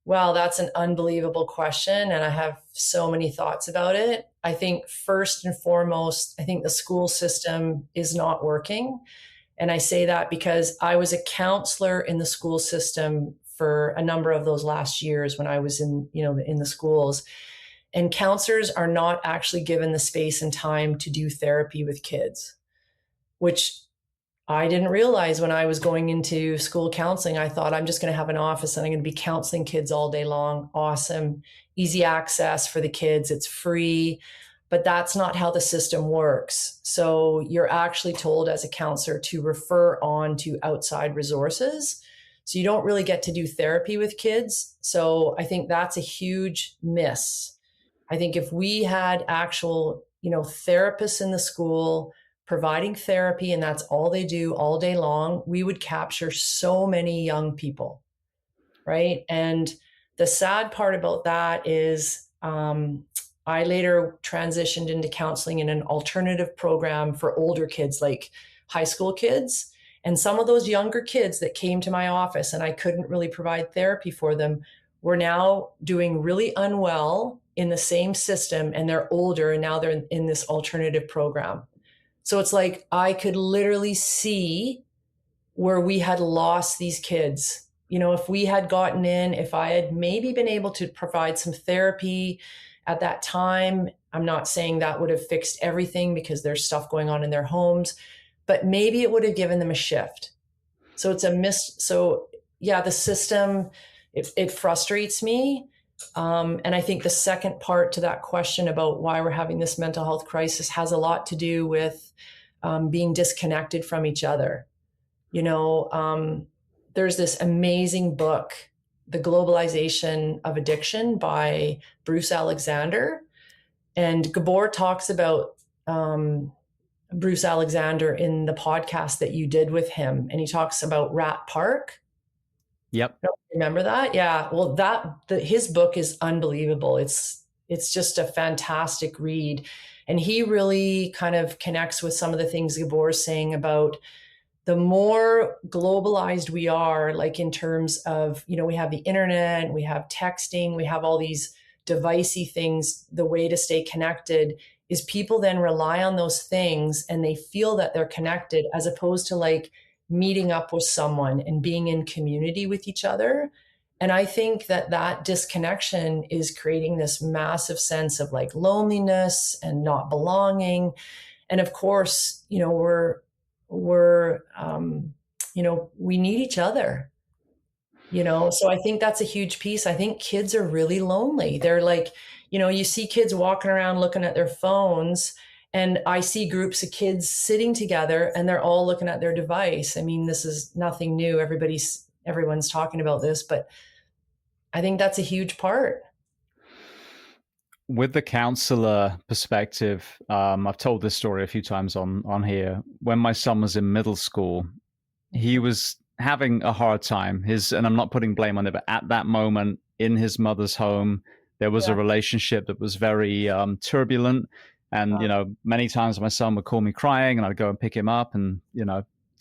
Well, that's an unbelievable question, and I have so many thoughts about it. I think first and foremost, I think the school system is not working. And I say that because I was a counselor in the school system for a number of those last years when I was in the schools. And counselors are not actually given the space and time to do therapy with kids, which I didn't realize when I was going into school counseling. I thought, I'm just going to have an office and I'm going to be counseling kids all day long. Awesome. Easy access for the kids. It's free. But that's not how the system works. So you're actually told as a counselor to refer on to outside resources. So you don't really get to do therapy with kids. So I think that's a huge miss. I think if we had actual, therapists in the school providing therapy, and that's all they do all day long, we would capture so many young people, right? And the sad part about that is I later transitioned into counseling in an alternative program for older kids, like high school kids. And some of those younger kids that came to my office and I couldn't really provide therapy for them were now doing really unwell in the same system, and they're older, and now they're in this alternative program. So it's like I could literally see where we had lost these kids. If we had gotten in, if I had maybe been able to provide some therapy at that time, I'm not saying that would have fixed everything because there's stuff going on in their homes, but maybe it would have given them a shift. So it's a miss. So yeah, the system, it frustrates me. And I think the second part to that question about why we're having this mental health crisis has a lot to do with being disconnected from each other. There's this amazing book, The Globalization of Addiction by Bruce Alexander. And Gabor talks about Bruce Alexander in the podcast that you did with him. And he talks about Rat Park. Yep. Remember that? Yeah. Well, his book is unbelievable. It's just a fantastic read. And he really kind of connects with some of the things Gabor is saying about the more globalized we are, like in terms of, we have the internet, we have texting, we have all these devicey things. The way to stay connected is people then rely on those things and they feel that they're connected, as opposed to like meeting up with someone and being in community with each other. And I think that disconnection is creating this massive sense of like loneliness and not belonging. And of course, we need each other, so I think that's a huge piece. I think kids are really lonely. They're like, you see kids walking around looking at their phones, and I see groups of kids sitting together and they're all looking at their device. I mean, this is nothing new. Everyone's talking about this, but I think that's a huge part. With the counselor perspective, I've told this story a few times on here. When my son was in middle school, he was having a hard time. And I'm not putting blame on it, but at that moment in his mother's home, there was a relationship that was very turbulent. And, many times my son would call me crying and I'd go and pick him up and,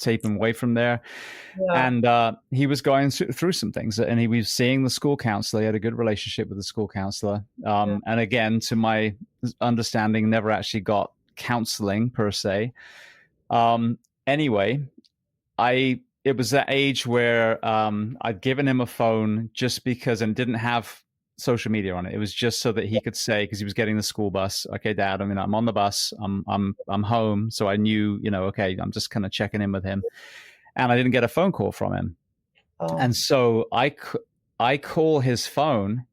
tape him away from there. Yeah. And he was going through some things, and he was seeing the school counselor. He had a good relationship with the school counselor. Yeah. And again, to my understanding, never actually got counseling per se. Anyway, it was that age where I'd given him a phone just because, and didn't have social media on it. It was just so that he could say, because he was getting the school bus, okay, Dad, I mean, I'm on the bus, I'm home. So I knew, okay, I'm just kind of checking in with him. And I didn't get a phone call from him. Oh. And so I call his phone,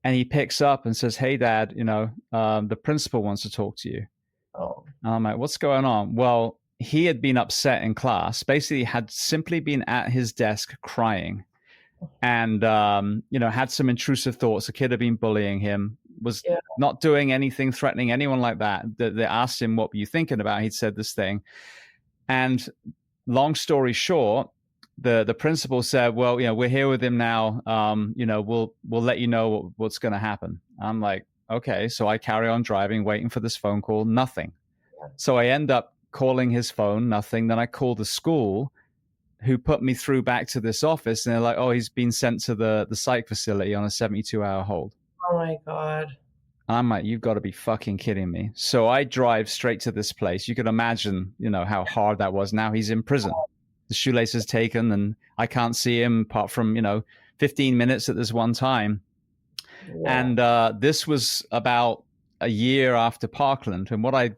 and he picks up and says, hey, Dad, the principal wants to talk to you. Oh. And I'm like, what's going on? Well, he had been upset in class, basically had simply been at his desk crying, and, had some intrusive thoughts. The kid had been bullying him, was not doing anything, threatening anyone like that. They asked him, what were you thinking about? He'd said this thing. And long story short, the principal said, well, we're here with him now. We'll let you know what's going to happen. I'm like, okay. So I carry on driving, waiting for this phone call, nothing. So I end up calling his phone, nothing. Then I call the school, who put me through back to this office, and they're like, oh, he's been sent to the psych facility on a 72-hour hold. Oh my God. I'm like, you've got to be fucking kidding me. So I drive straight to this place. You can imagine, how hard that was. Now he's in prison. The shoelace is taken, and I can't see him apart from, 15 minutes at this one time. Yeah. And this was about a year after Parkland. And what I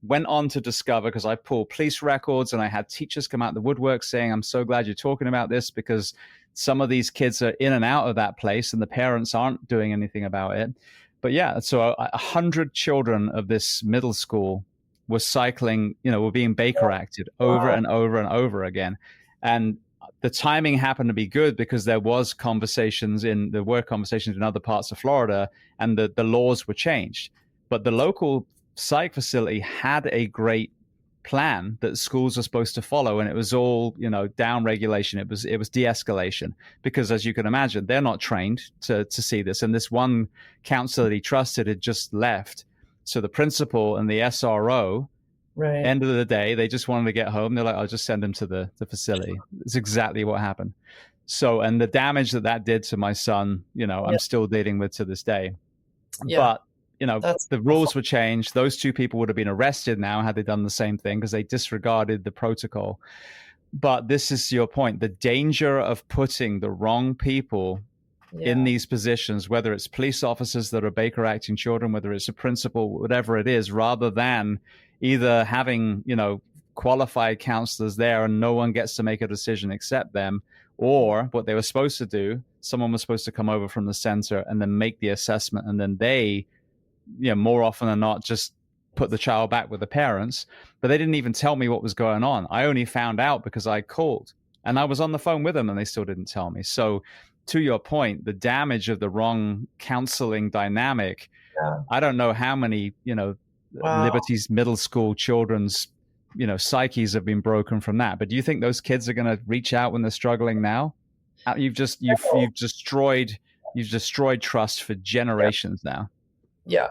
went on to discover, because I pulled police records and I had teachers come out the woodwork saying, I'm so glad you're talking about this, because some of these kids are in and out of that place and the parents aren't doing anything about it. But yeah, so 100 children of this middle school were cycling, were being Baker acted over and over and over again. And the timing happened to be good, because there were conversations in other parts of Florida, and the laws were changed. But the local psych facility had a great plan that schools are supposed to follow, and it was all down regulation. It was de-escalation, because as you can imagine, they're not trained to see this. And this one counselor that he trusted had just left, so the principal and the SRO, end of the day, they just wanted to get home. They're like, I'll just send him to the facility. It's exactly what happened. So, and the damage that did to my son, I'm still dealing with to this day. But the rules were changed. Those two people would have been arrested now had they done the same thing, because they disregarded the protocol. But this is your point. The danger of putting the wrong people in these positions, whether it's police officers that are Baker acting children, whether it's a principal, whatever it is, rather than either having, qualified counselors there and no one gets to make a decision except them, or what they were supposed to do, someone was supposed to come over from the center and then make the assessment, and then they, more often than not, just put the child back with the parents. But they didn't even tell me what was going on. I only found out because I called, and I was on the phone with them, and they still didn't tell me. So to your point, the damage of the wrong counseling dynamic, I don't know how many, Liberty's middle school children's, psyches have been broken from that. But do you think those kids are going to reach out when they're struggling now? You've destroyed trust for generations now. Yeah.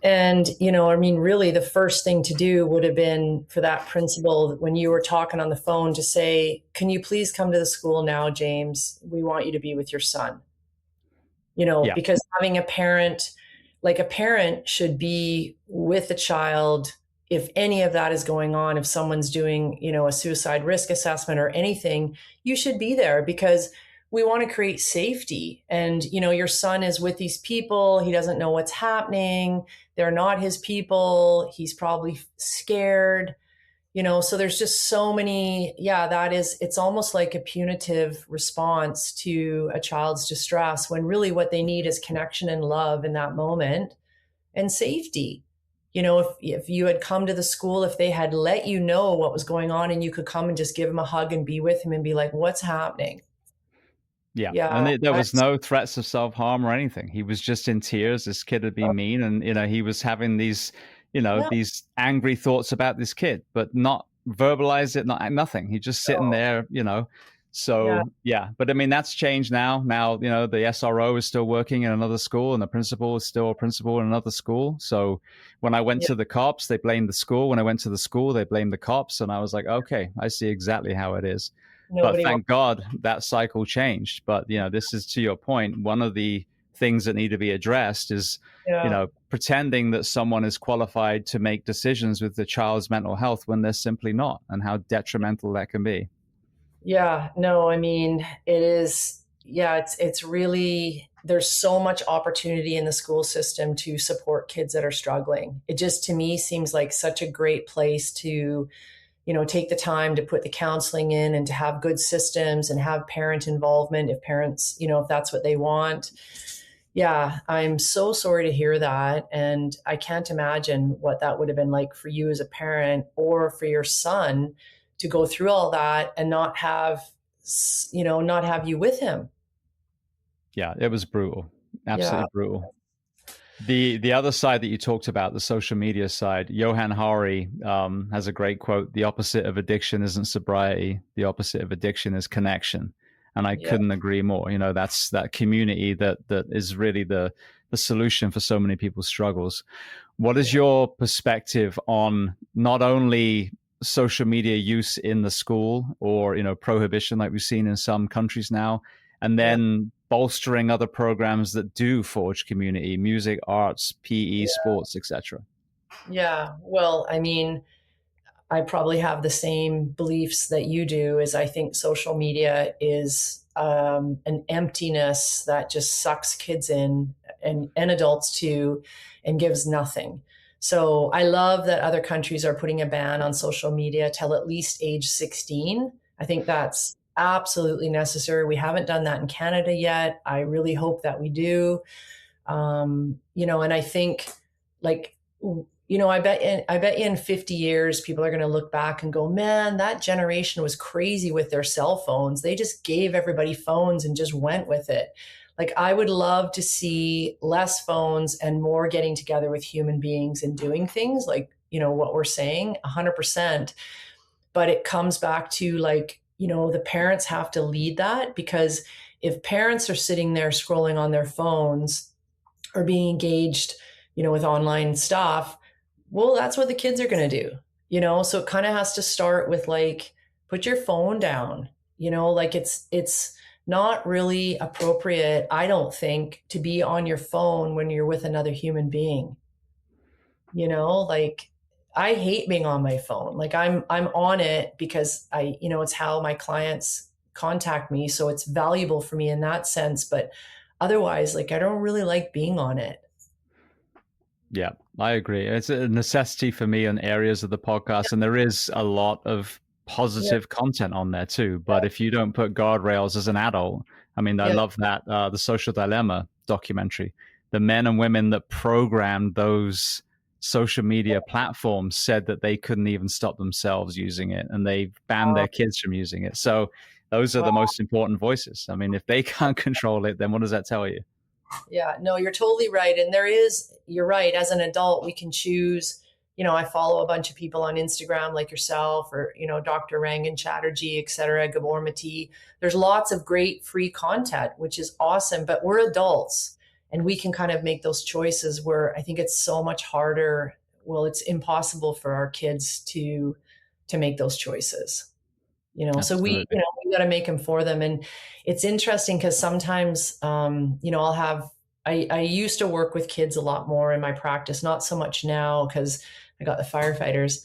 And, really the first thing to do would have been for that principal, when you were talking on the phone, to say, can you please come to the school now, James? We want you to be with your son. Because having a parent should be with the child. If any of that is going on, if someone's doing, a suicide risk assessment or anything, you should be there, because we want to create safety. And, your son is with these people. He doesn't know what's happening. They're not his people. He's probably scared, so there's just so many. It's almost like a punitive response to a child's distress, when really what they need is connection and love in that moment, and safety. If you had come to the school, if they had let you know what was going on, and you could come and just give him a hug and be with him and be like, what's happening? Yeah. And there was no threats of self-harm or anything. He was just in tears. This kid had been mean, and, he was having these, these angry thoughts about this kid, but not verbalized it, nothing. He just sitting there, Yeah. So yeah, but I mean that's changed now. Now the SRO is still working in another school, and the principal is still a principal in another school. So when I went Yeah. to the cops, they blamed the school. When I went to the school, they blamed the cops, and I was like, okay, I see exactly how it is. But Nobody wants. thank God that cycle changed. But this is to your point. One of the things that need to be addressed is Yeah. pretending that someone is qualified to make decisions with the child's mental health when they're simply not, and how detrimental that can be. Yeah, no, I mean, it is, yeah, it's really, there's so much opportunity in the school system to support kids that are struggling. It just to me seems like such a great place to, take the time to put the counseling in and to have good systems and have parent involvement if parents, if that's what they want. Yeah, I'm so sorry to hear that. And I can't imagine what that would have been like for you as a parent or for your son to go through all that and not have you with him. Yeah, it was brutal, Yeah. absolutely brutal. The other side that you talked about, the social media side, Johan Hari has a great quote: "The opposite of addiction isn't sobriety. The opposite of addiction is connection." And I Yeah. couldn't agree more. That's that community that is really the solution for so many people's struggles. What is Yeah. your perspective on not only social media use in the school, or prohibition like we've seen in some countries now, and Yeah. then bolstering other programs that do forge community: music, arts, PE, sports, etc.? Yeah. Well, I mean, I probably have the same beliefs that you do. Is I think social media is an emptiness that just sucks kids in and adults too, and gives nothing. So I love that other countries are putting a ban on social media till at least age 16. I think that's absolutely necessary. We haven't done that in Canada yet. I really hope that we do. And I think, like, I bet you in 50 years people are going to look back and go, man, that generation was crazy with their cell phones. They just gave everybody phones and just went with it. Like, I would love to see less phones and more getting together with human beings and doing things like, what we're saying, 100%. But it comes back to, like, the parents have to lead that, because if parents are sitting there scrolling on their phones or being engaged, with online stuff, well, that's what the kids are going to do, So it kind of has to start with, like, put your phone down, like it's not really appropriate, I don't think, to be on your phone when you're with another human being. Like, I hate being on my phone. Like, I'm on it because it's how my clients contact me, so it's valuable for me in that sense, but otherwise, like, I don't really like being on it. Yeah, I agree. It's a necessity for me in areas of the podcast, and there is a lot of Yeah. positive content on there too. But if you don't put guardrails as an adult, I mean, I Yeah. love that the Social Dilemma documentary. The men and women that programmed those social media platforms said that they couldn't even stop themselves using it, and they banned Wow. their kids from using it. So those are Wow. the most important voices. I mean, if they can't control it, then what does that tell you? Yeah, no, you're totally right. And you're right. As an adult, we can choose. I follow a bunch of people on Instagram like yourself, or, Dr. Rangan Chatterjee, et cetera, Gabor Mati. There's lots of great free content, which is awesome, but we're adults and we can kind of make those choices, where I think it's so much harder. Well, it's impossible for our kids to make those choices. So Absolutely. we got to make them for them. And it's interesting because sometimes, I used to work with kids a lot more in my practice, not so much now because I got the firefighters,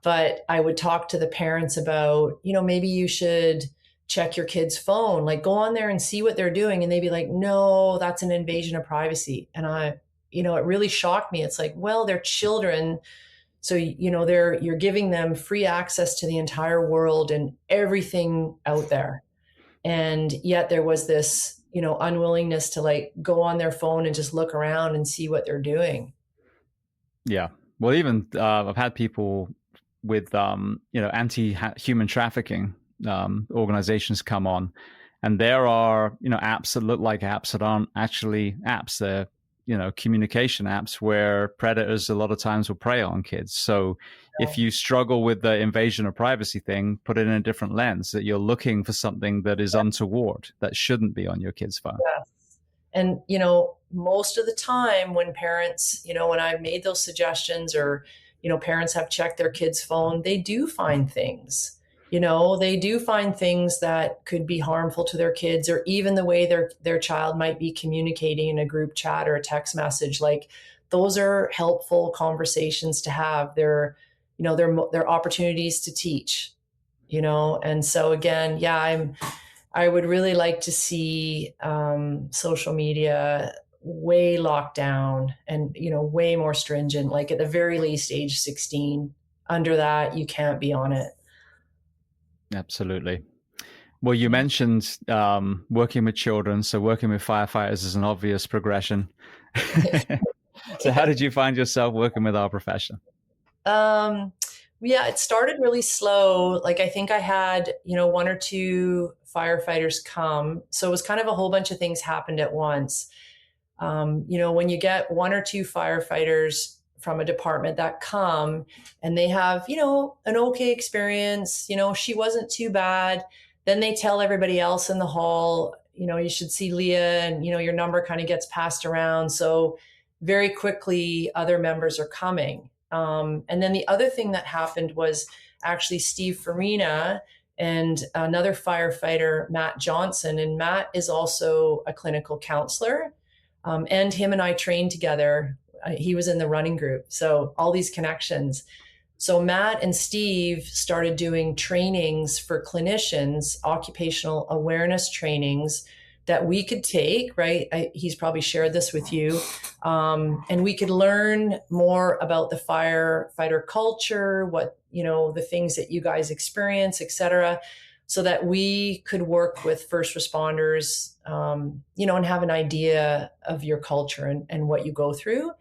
but I would talk to the parents about, maybe you should check your kid's phone, like go on there and see what they're doing. And they'd be like, no, that's an invasion of privacy. And it really shocked me. It's like, well, they're children. So, you're giving them free access to the entire world and everything out there. And yet there was this, unwillingness to, like, go on their phone and just look around and see what they're doing. Yeah. Well, even I've had people with anti-human trafficking organizations come on, and there are apps that look like apps that aren't actually apps. They're communication apps where predators a lot of times will prey on kids. So if you struggle with the invasion of privacy thing, put it in a different lens, that you're looking for something that is untoward, that shouldn't be on your kid's phone. Yes. And, most of the time when parents, when I've made those suggestions, or, parents have checked their kids' phone, they do find things. They do find things that could be harmful to their kids, or even the way their child might be communicating in a group chat or a text message. Like, those are helpful conversations to have. They're opportunities to teach, and so again, yeah, I would really like to see social media way locked down and, way more stringent, like at the very least age 16. Under that, you can't be on it. Absolutely. Well, you mentioned working with children, so working with firefighters is an obvious progression. So how did you find yourself working with our profession? Yeah, it started really slow. Like, I think I had, one or two firefighters come. So it was kind of a whole bunch of things happened at once. When you get one or two firefighters from a department that come and they have, an okay experience, she wasn't too bad. Then they tell everybody else in the hall, you should see Leah, and, your number kind of gets passed around. So very quickly, other members are coming. And then the other thing that happened was actually Steve Farina and another firefighter, Matt Johnson. And Matt is also a clinical counselor. And him and I trained together. He was in the running group. So all these connections. So Matt and Steve started doing trainings for clinicians, occupational awareness trainings that we could take, right? He's probably shared this with you. And we could learn more about the firefighter culture, what, the things that you guys experience, et cetera, so that we could work with first responders, and have an idea of your culture and what you go through.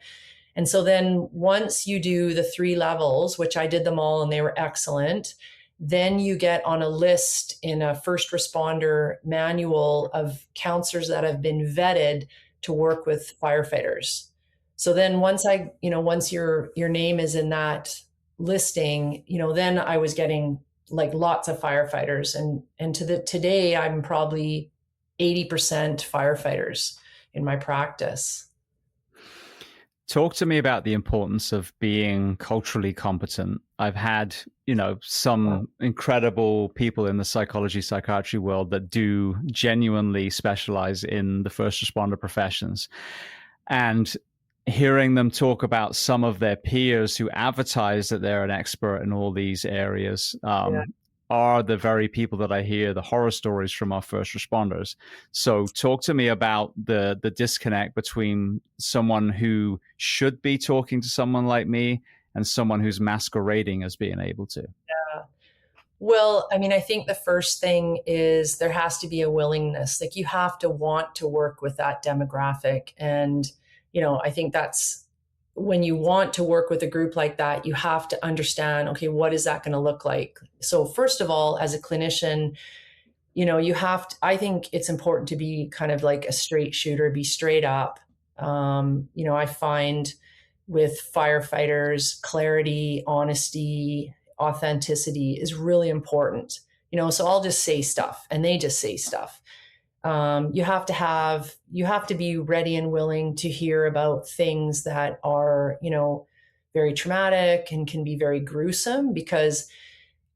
And so then once you do the 3 levels, which I did them all and they were excellent, then you get on a list in a first responder manual of counselors that have been vetted to work with firefighters. So then once your name is in that listing, then I was getting like lots of firefighters, and today I'm probably 80% firefighters in my practice. Talk to me about the importance of being culturally competent. I've had, some incredible people in the psychiatry world that do genuinely specialize in the first responder professions. And hearing them talk about some of their peers who advertise that they're an expert in all these areas, are the very people that I hear the horror stories from our first responders. So talk to me about the disconnect between someone who should be talking to someone like me and someone who's masquerading as being able to. Yeah. Well, I think the first thing is there has to be a willingness. Like, you have to want to work with that demographic. And, I think that's when you want to work with a group like that, you have to understand, okay, what is that going to look like? So first of all, as a clinician, I think it's important to be kind of like a straight shooter, be straight up. I find with firefighters, clarity, honesty, authenticity is really important. So I'll just say stuff and they just say stuff. You have to be ready and willing to hear about things that are, very traumatic and can be very gruesome, because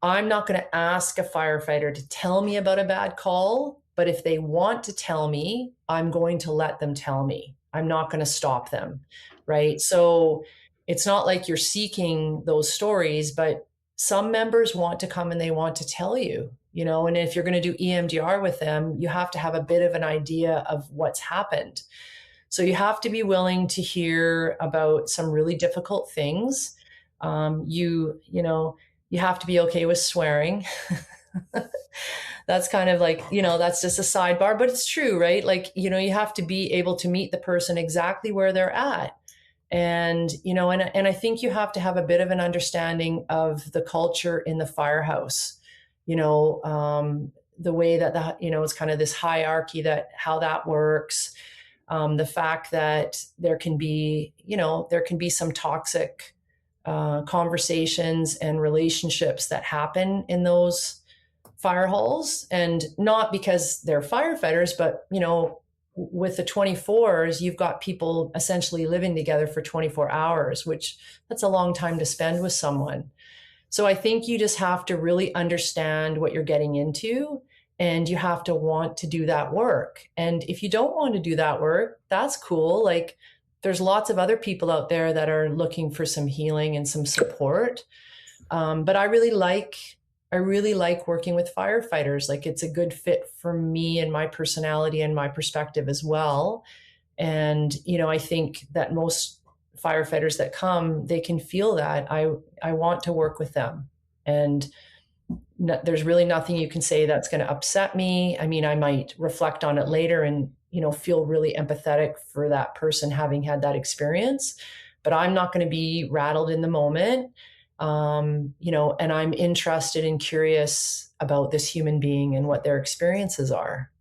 I'm not going to ask a firefighter to tell me about a bad call, but if they want to tell me, I'm going to let them tell me. I'm not going to stop them, right? So it's not like you're seeking those stories, but some members want to come and they want to tell you, and if you're going to do EMDR with them, you have to have a bit of an idea of what's happened. So you have to be willing to hear about some really difficult things. You have to be okay with swearing. That's kind of like, that's just a sidebar, but it's true, right? Like, you have to be able to meet the person exactly where they're at. And, and I think you have to have a bit of an understanding of the culture in the firehouse, the way that, it's kind of this hierarchy, that how that works. The fact that there can be some toxic conversations and relationships that happen in those fire halls, and not because they're firefighters, but with the 24s, you've got people essentially living together for 24 hours, which that's a long time to spend with someone. So I think you just have to really understand what you're getting into, and you have to want to do that work. And if you don't want to do that work, that's cool. Like, there's lots of other people out there that are looking for some healing and some support. But I really like working with firefighters. Like, it's a good fit for me and my personality and my perspective as well. And, I think that most firefighters that come, they can feel that I want to work with them. And there's really nothing you can say that's going to upset me. I mean, I might reflect on it later and, feel really empathetic for that person having had that experience, but I'm not going to be rattled in the moment. And I'm interested and curious about this human being and what their experiences are.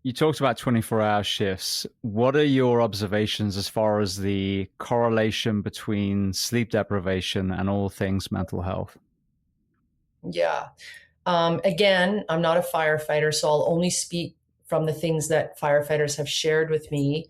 You talked about 24-hour shifts. What are your observations as far as the correlation between sleep deprivation and all things mental health? Yeah. Again, I'm not a firefighter, so I'll only speak from the things that firefighters have shared with me.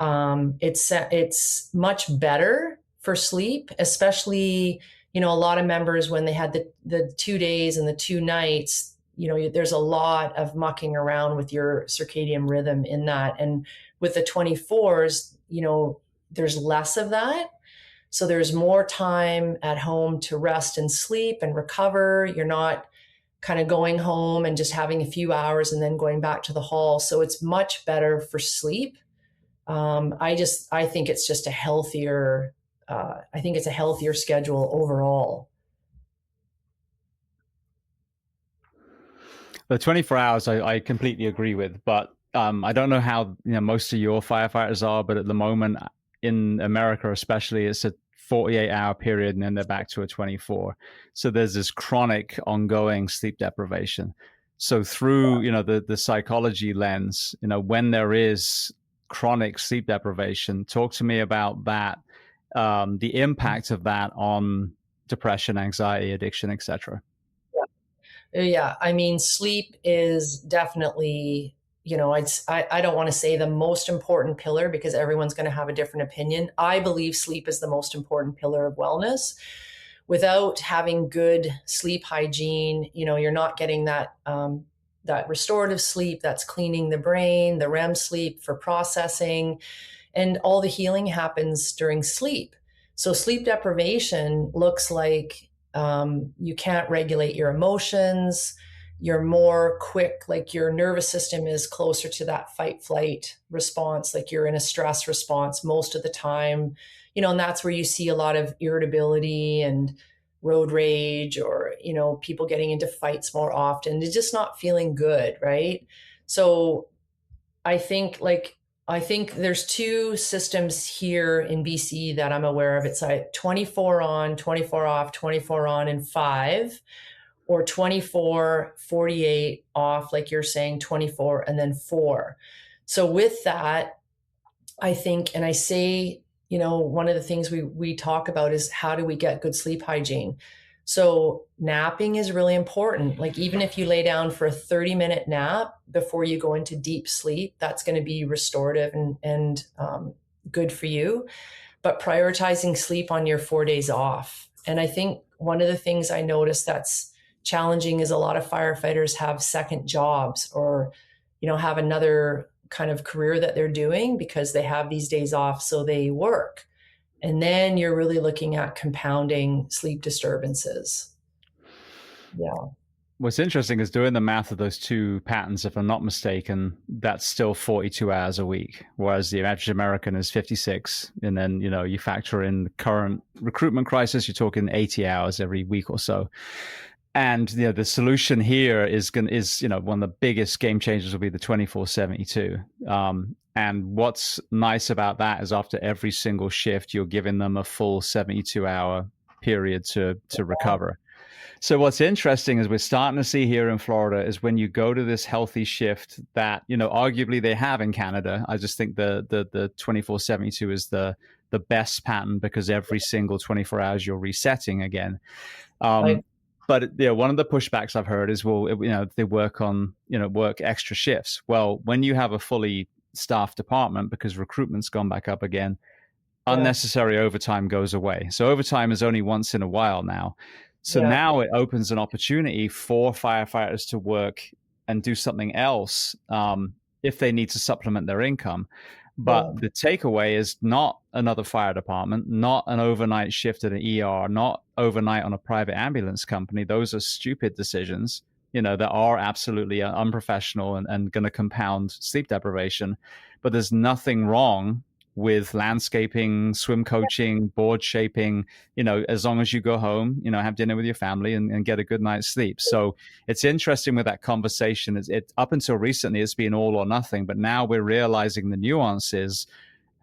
It's much better for sleep, especially, a lot of members, when they had the 2 days and the 2 nights, there's a lot of mucking around with your circadian rhythm in that. And with the 24s, there's less of that. So there's more time at home to rest and sleep and recover. You're not kind of going home and just having a few hours and then going back to the hall. So it's much better for sleep. I think it's just a healthier schedule overall. The 24 hours, I completely agree with, but I don't know how most of your firefighters are, but at the moment in America especially, it's a 48-hour period and then they're back to a 24. So there's this chronic ongoing sleep deprivation. So through the psychology lens, when there is chronic sleep deprivation, talk to me about that, the impact of that on depression, anxiety, addiction, etc. Yeah, I mean, sleep is definitely, I don't want to say the most important pillar, because everyone's going to have a different opinion. I believe sleep is the most important pillar of wellness. Without having good sleep hygiene, you're not getting that restorative sleep that's cleaning the brain, the REM sleep for processing, and all the healing happens during sleep. So sleep deprivation looks like you can't regulate your emotions. You're more quick, like your nervous system is closer to that fight flight response, like you're in a stress response most of the time, and that's where you see a lot of irritability and road rage, or, people getting into fights more often. It's just not feeling good, right? So I think there's 2 systems here in BC that I'm aware of. It's like 24 on, 24 off, 24 on and 5, or 24, 48 off, like you're saying, 24 and then 4. So with that, I think, and I say, one of the things we talk about is, how do we get good sleep hygiene? So napping is really important. Like, even if you lay down for a 30-minute nap before you go into deep sleep, that's going to be restorative and good for you. But prioritizing sleep on your 4 days off. And I think one of the things I noticed that's challenging is a lot of firefighters have second jobs, or, have another kind of career that they're doing because they have these days off. So they work. And then you're really looking at compounding sleep disturbances. Yeah. What's interesting is doing the math of those 2 patterns. If I'm not mistaken, that's still 42 hours a week, whereas the average American is 56. And then, you factor in the current recruitment crisis, you're talking 80 hours every week or so. And the solution here is one of the biggest game changers will be the 24/72. And what's nice about that is, after every single shift, you're giving them a full 72-hour period to recover. So what's interesting is we're starting to see here in Florida is when you go to this healthy shift that, arguably they have in Canada. I just think the 24/72 is the best pattern because every single 24 hours you're resetting again. Like, But one of the pushbacks I've heard is, well, they work extra shifts. Well, when you have a fully staffed department because recruitment's gone back up again, yeah, unnecessary overtime goes away. So overtime is only once in a while now. So yeah, now it opens an opportunity for firefighters to work and do something else if they need to supplement their income. yeah, But the takeaway is not another fire department, not an overnight shift at an ER, not overnight on a private ambulance company. Those are stupid decisions, that are absolutely unprofessional and going to compound sleep deprivation. But there's nothing wrong with landscaping, swim coaching, board shaping, as long as you go home, have dinner with your family and get a good night's sleep. So it's interesting with that conversation. It up until recently, it's been all or nothing, but now we're realizing the nuances.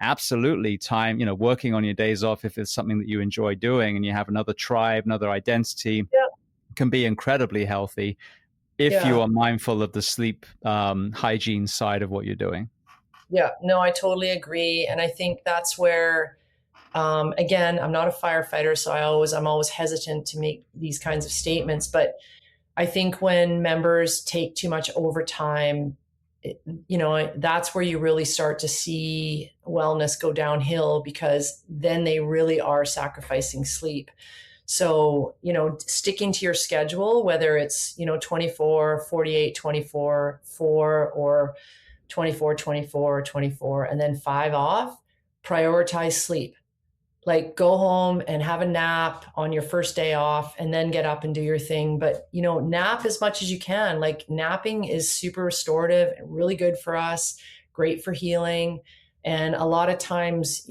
Absolutely time, working on your days off, if it's something that you enjoy doing and you have another tribe, another identity, yeah, can be incredibly healthy if yeah. you are mindful of the sleep hygiene side of what you're doing. Yeah, no, I totally agree. And I think that's where, again, I'm not a firefighter, so I'm always hesitant to make these kinds of statements. But I think when members take too much overtime, that's where you really start to see wellness go downhill, because then they really are sacrificing sleep. So, sticking to your schedule, whether it's, 24, 48, 24, 4, or 24, 24, 24, and then 5 off, prioritize sleep. Like, go home and have a nap on your first day off and then get up and do your thing. But, nap as much as you can. Like, napping is super restorative and really good for us, great for healing. And a lot of times,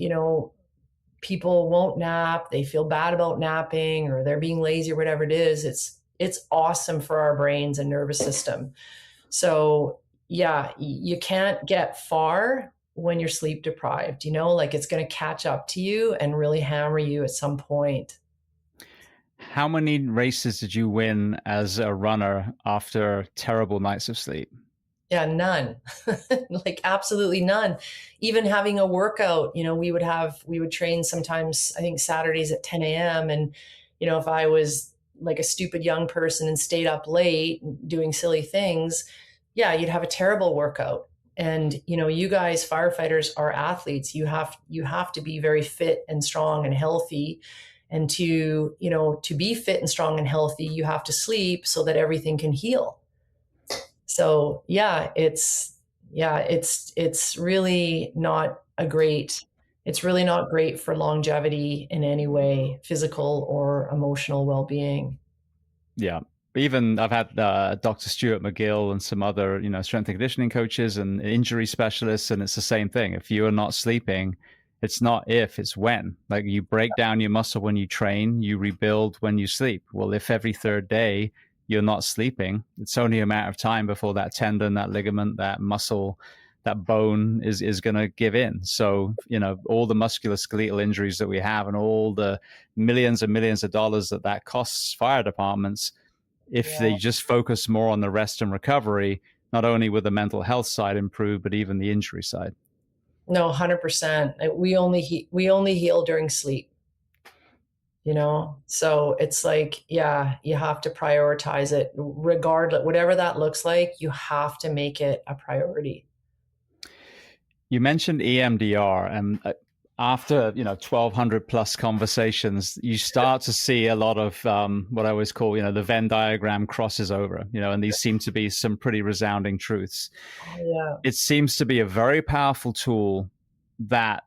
people won't nap. They feel bad about napping, or they're being lazy, or whatever it is. It's awesome for our brains and nervous system. So yeah, you can't get far when you're sleep deprived, like it's going to catch up to you and really hammer you at some point. How many races did you win as a runner after terrible nights of sleep? Yeah, none. Like, absolutely none. Even having a workout, we would train sometimes, I think Saturdays at 10 a.m. And, if I was like a stupid young person and stayed up late doing silly things, yeah, you'd have a terrible workout. And, you guys, firefighters, are athletes. You have to be very fit and strong and healthy. And to be fit and strong and healthy, you have to sleep so that everything can heal. So yeah, it's really not it's really not great for longevity in any way, physical or emotional well-being. Yeah. Even I've had Dr. Stuart McGill and some other, strength and conditioning coaches and injury specialists, and it's the same thing. If you are not sleeping, it's not if, it's when. Like, you break down your muscle when you train, you rebuild when you sleep. Well, if every third day you're not sleeping, it's only a matter of time before that tendon, that ligament, that muscle, that bone is going to give in. So, all the musculoskeletal injuries that we have and all the millions and millions of dollars that costs fire departments, if Yeah. they just focus more on the rest and recovery, not only would the mental health side improve, but even the injury side. No, 100%. We only heal during sleep, So it's like, yeah, you have to prioritize it regardless, whatever that looks like, you have to make it a priority. You mentioned EMDR, and after 1,200 plus conversations, you start to see a lot of what I always call the Venn diagram crosses over, and these seem to be some pretty resounding truths. Oh, yeah. It seems to be a very powerful tool that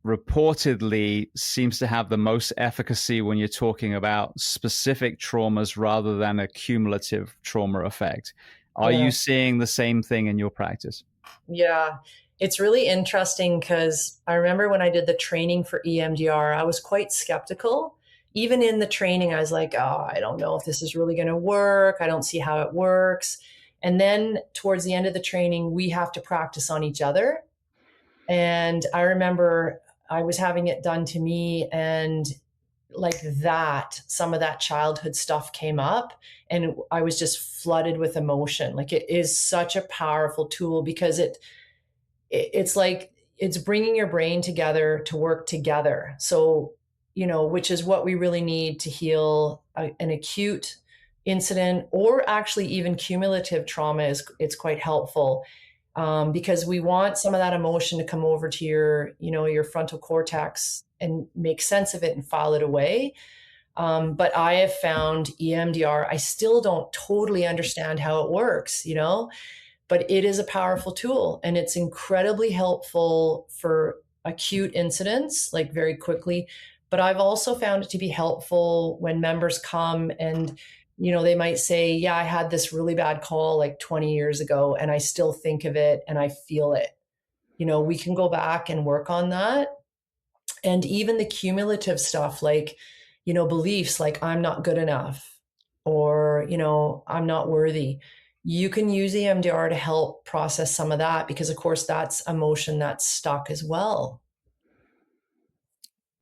reportedly seems to have the most efficacy when you're talking about specific traumas rather than a cumulative trauma effect. Are Yeah. you seeing the same thing in your practice? Yeah. It's really interesting because I remember when I did the training for EMDR, I was quite skeptical. Even in the training, I was like, oh, I don't know if this is really going to work. I don't see how it works. And then towards the end of the training, we have to practice on each other. And I remember I was having it done to me, and like that, some of that childhood stuff came up, and I was just flooded with emotion. Like, it is such a powerful tool because it's like it's bringing your brain together to work together. So, which is what we really need to heal an acute incident, or actually even cumulative trauma it's quite helpful, because we want some of that emotion to come over to your frontal cortex and make sense of it and file it away. But I have found EMDR, I still don't totally understand how it works, but it is a powerful tool, and it's incredibly helpful for acute incidents, like very quickly. But I've also found it to be helpful when members come and, they might say, yeah, I had this really bad call like 20 years ago, and I still think of it and I feel it. We can go back and work on that. And even the cumulative stuff, like, beliefs like I'm not good enough, or, I'm not worthy. You can use EMDR to help process some of that, because of course that's emotion that's stuck as well.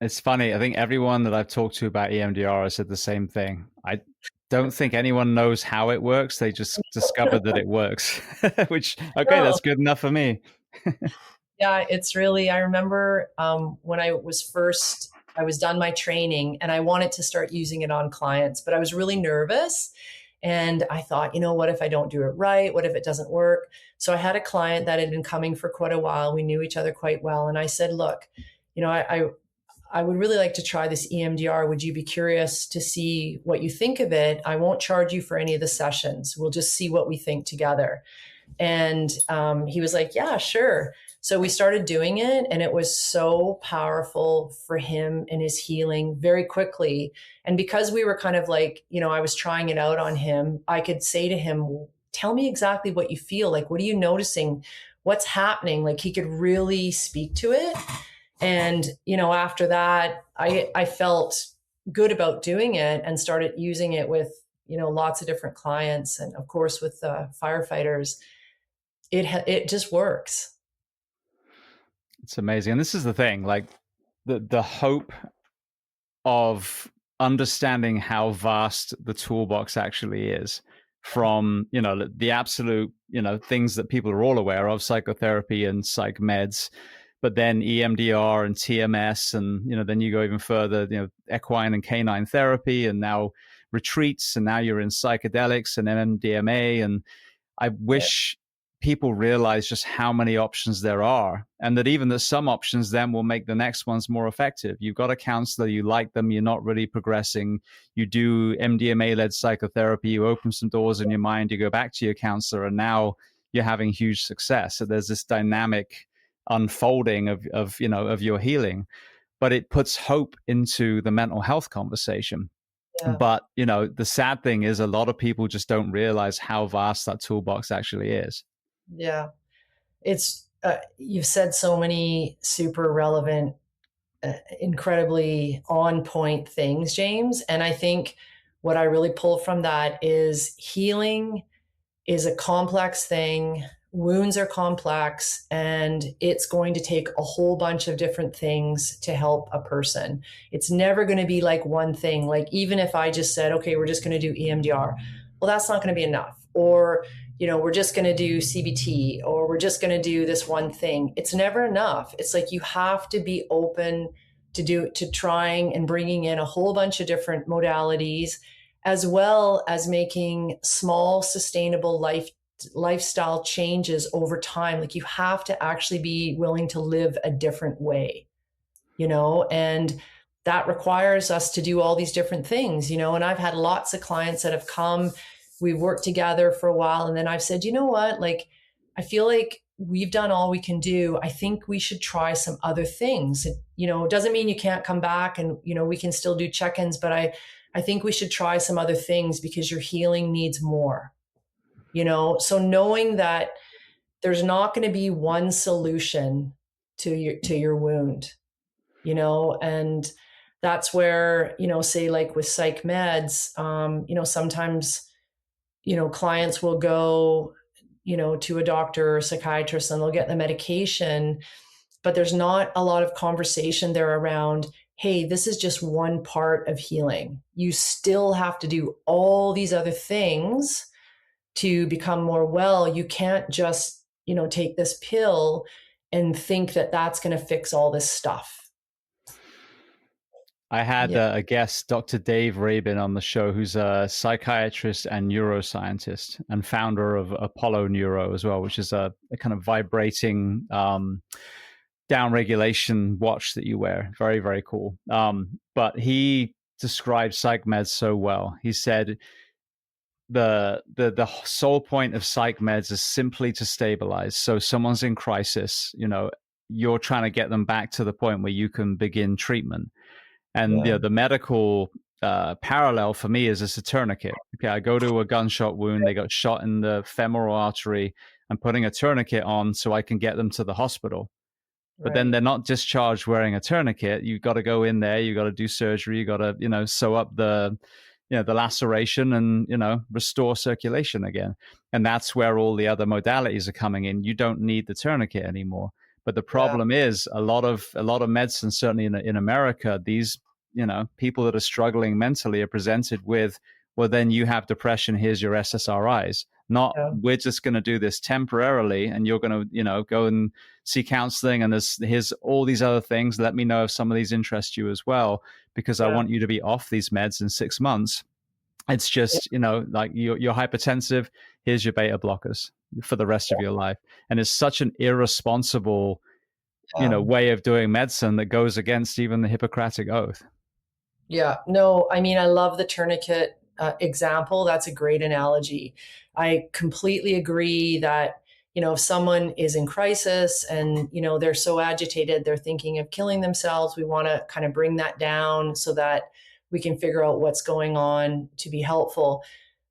It's funny. I think everyone that I've talked to about EMDR has said the same thing. I don't think anyone knows how it works. They just discovered that it works, which, okay, No. that's good enough for me. Yeah, it's really, I remember when I was done my training and I wanted to start using it on clients, but I was really nervous. And I thought, what if I don't do it right? What if it doesn't work? So I had a client that had been coming for quite a while. We knew each other quite well. And I said, look, I would really like to try this EMDR. Would you be curious to see what you think of it? I won't charge you for any of the sessions. We'll just see what we think together. And he was like, yeah, sure. So we started doing it, and it was so powerful for him and his healing very quickly. And because we were kind of like, I was trying it out on him, I could say to him, tell me exactly what you feel. Like, what are you noticing? What's happening? Like, he could really speak to it. And, after that, I felt good about doing it and started using it with, lots of different clients. And of course, with firefighters, it just works. It's amazing. And this is the thing, like the hope of understanding how vast the toolbox actually is, from, the absolute, things that people are all aware of, psychotherapy and psych meds, but then EMDR and TMS, and, then you go even further, equine and canine therapy, and now retreats, and now you're in psychedelics and MDMA. And I wish people realize just how many options there are, and that even that some options then will make the next ones more effective. You've got a counselor, you like them, you're not really progressing, you do MDMA-led psychotherapy, you open some doors in your mind, you go back to your counselor, and now you're having huge success. So there's this dynamic unfolding of your healing, but it puts hope into the mental health conversation. Yeah. But, the sad thing is a lot of people just don't realize how vast that toolbox actually is. Yeah. It's, you've said so many super relevant, incredibly on point things, James. And I think what I really pull from that is healing is a complex thing. Wounds are complex, and it's going to take a whole bunch of different things to help a person. It's never going to be like one thing. Like, even if I just said, okay, we're just going to do EMDR, well, that's not going to be enough. Or, we're just going to do CBT, or we're just going to do this one thing. It's never enough. It's like you have to be open to trying and bringing in a whole bunch of different modalities, as well as making small, sustainable lifestyle changes over time. Like, you have to actually be willing to live a different way, and that requires us to do all these different things, and I've had lots of clients that have come, we've worked together for a while, and then I've said, you know what, like, I feel like we've done all we can do. I think we should try some other things. It doesn't mean you can't come back, and, we can still do check-ins, but I think we should try some other things, because your healing needs more. So knowing that there's not going to be one solution to your wound, and that's where, say, like with psych meds, sometimes, clients will go, to a doctor or a psychiatrist, and they'll get the medication, but there's not a lot of conversation there around, hey, this is just one part of healing. You still have to do all these other things to become more well. You can't just, take this pill and think that that's going to fix all this stuff. I had Yeah. a guest, Dr. Dave Rabin, on the show, who's a psychiatrist and neuroscientist and founder of Apollo Neuro as well, which is a kind of vibrating downregulation watch that you wear. Very, very cool. But he described psych meds so well. He said the sole point of psych meds is simply to stabilize. So someone's in crisis, you're trying to get them back to the point where you can begin treatment. And the medical parallel for me is it's a tourniquet. Okay, I go to a gunshot wound. They got shot in the femoral artery. I'm putting a tourniquet on so I can get them to the hospital. But then they're not discharged wearing a tourniquet. You've got to go in there. You got to do surgery. You got to, sew up the laceration and, restore circulation again. And that's where all the other modalities are coming in. You don't need the tourniquet anymore. But the problem is a lot of medicine, certainly in America, these, people that are struggling mentally are presented with, well, then you have depression. Here's your SSRIs. Not we're just going to do this temporarily and you're going to, go and see counseling and here's all these other things. Let me know if some of these interest you as well, because I want you to be off these meds in 6 months. It's just, like you're hypertensive. Here's your beta blockers for the rest of your life. And it's such an irresponsible, way of doing medicine that goes against even the Hippocratic Oath. Yeah, no, I mean, I love the tourniquet example. That's a great analogy. I completely agree that, if someone is in crisis and, they're so agitated, they're thinking of killing themselves, we want to kind of bring that down so that we can figure out what's going on to be helpful.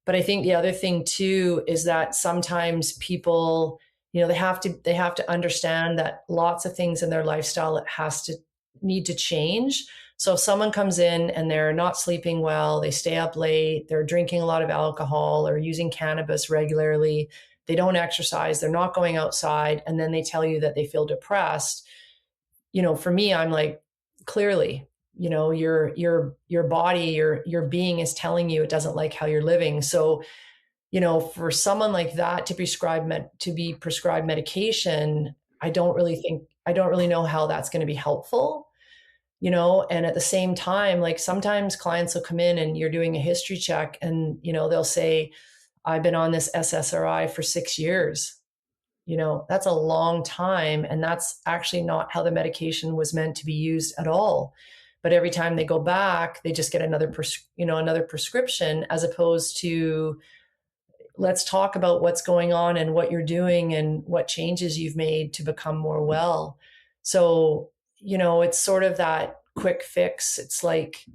But I think the other thing too is that sometimes people, they have to understand that lots of things in their lifestyle need to change. So if someone comes in and they're not sleeping well, they stay up late, they're drinking a lot of alcohol or using cannabis regularly, they don't exercise, they're not going outside, and then they tell you that they feel depressed, for me, I'm like, clearly, your body, your being is telling you it doesn't like how you're living. So, for someone like that to be prescribed medication, I don't really know how that's going to be helpful. And at the same time, like sometimes clients will come in and you're doing a history check and, they'll say, I've been on this SSRI for 6 years. That's a long time. And that's actually not how the medication was meant to be used at all. But every time they go back, they just get another prescription, as opposed to, let's talk about what's going on and what you're doing and what changes you've made to become more well. So, it's sort of that quick fix. It's like,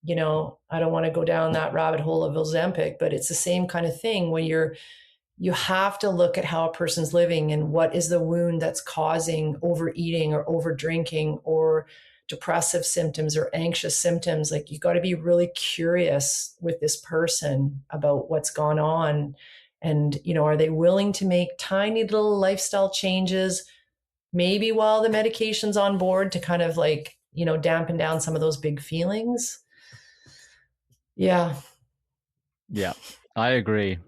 I don't want to go down that rabbit hole of Ozempic, but it's the same kind of thing when you have to look at how a person's living and what is the wound that's causing overeating or over drinking or depressive symptoms or anxious symptoms. Like, you got to be really curious with this person about what's gone on. And, are they willing to make tiny little lifestyle changes, maybe while the medication's on board, to kind of like, dampen down some of those big feelings? Yeah. Yeah, I agree.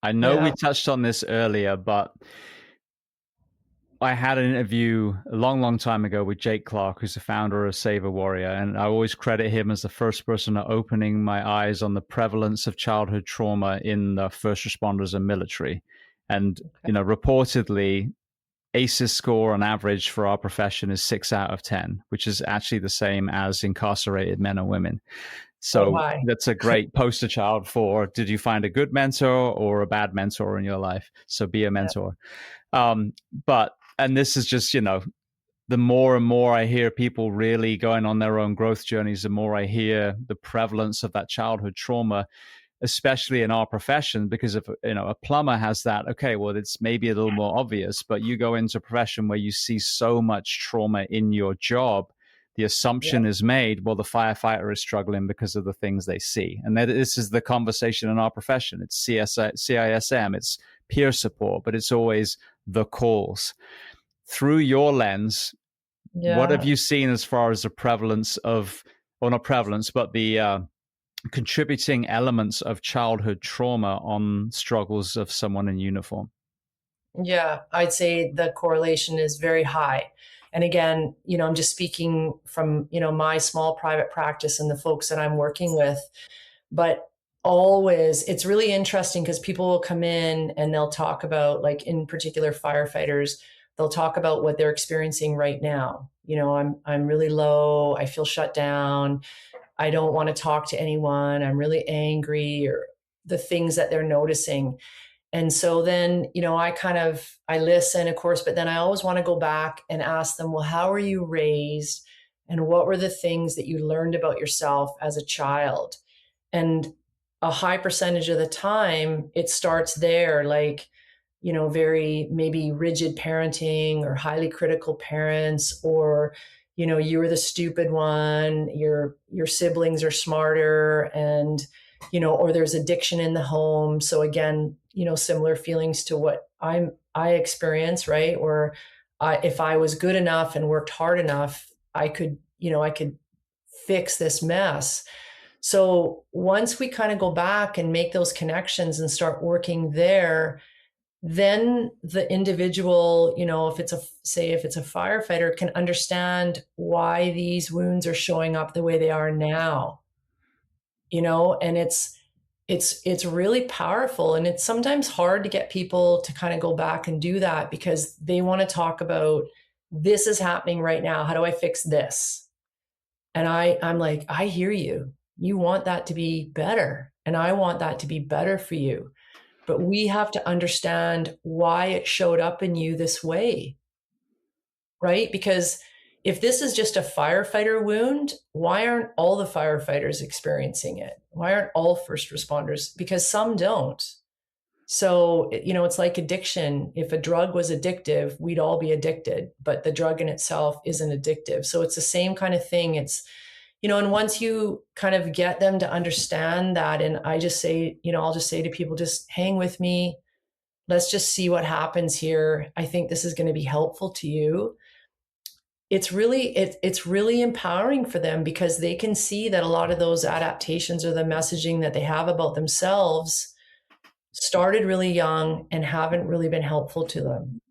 I know we touched on this earlier, but I had an interview a long, long time ago with Jake Clark, who's the founder of Save a Warrior. And I always credit him as the first person opening my eyes on the prevalence of childhood trauma in the first responders and military. And, reportedly, ACEs score on average for our profession is 6 out of 10, which is actually the same as incarcerated men and women. So that's a great poster child for, did you find a good mentor or a bad mentor in your life? So be a mentor. And this is just, the more and more I hear people really going on their own growth journeys, the more I hear the prevalence of that childhood trauma, especially in our profession, because if, a plumber has that, okay, well, it's maybe a little more obvious, but you go into a profession where you see so much trauma in your job, the assumption is made, well, the firefighter is struggling because of the things they see. And this is the conversation in our profession. It's CISM, it's peer support, but it's always the cause. Through your lens, What have Yeah. you seen as far as the prevalence of, or not prevalence, but the contributing elements of childhood trauma on struggles of someone in uniform? Yeah, I'd say the correlation is very high. And again, I'm just speaking from, my small private practice and the folks that I'm working with. But always, it's really interesting because people will come in and they'll talk about, like, in particular, firefighters, they'll talk about what they're experiencing right now. I'm really low. I feel shut down. I don't want to talk to anyone. I'm really angry, or the things that they're noticing. And so then, I listen, of course, but then I always want to go back and ask them, well, how were you raised? And what were the things that you learned about yourself as a child? And a high percentage of the time, it starts there, like, very maybe rigid parenting or highly critical parents, or, you were the stupid one, your siblings are smarter, and, or there's addiction in the home. So again, similar feelings to what I experience, right? Where if I was good enough and worked hard enough, I could fix this mess. So once we kind of go back and make those connections and start working there, then the individual, if it's a firefighter, can understand why these wounds are showing up the way they are now, and it's really powerful. And it's sometimes hard to get people to kind of go back and do that because they want to talk about, this is happening right now. How do I fix this? And I'm like, I hear you. You want that to be better. And I want that to be better for you. But we have to understand why it showed up in you this way, right? Because if this is just a firefighter wound, why aren't all the firefighters experiencing it? Why aren't all first responders? Because some don't. So, it's like addiction. If a drug was addictive, we'd all be addicted, but the drug in itself isn't addictive. So it's the same kind of thing. It's, and once you kind of get them to understand that, and I'll just say to people, just hang with me. Let's just see what happens here. I think this is going to be helpful to you. It's really empowering for them because they can see that a lot of those adaptations or the messaging that they have about themselves started really young and haven't really been helpful to them.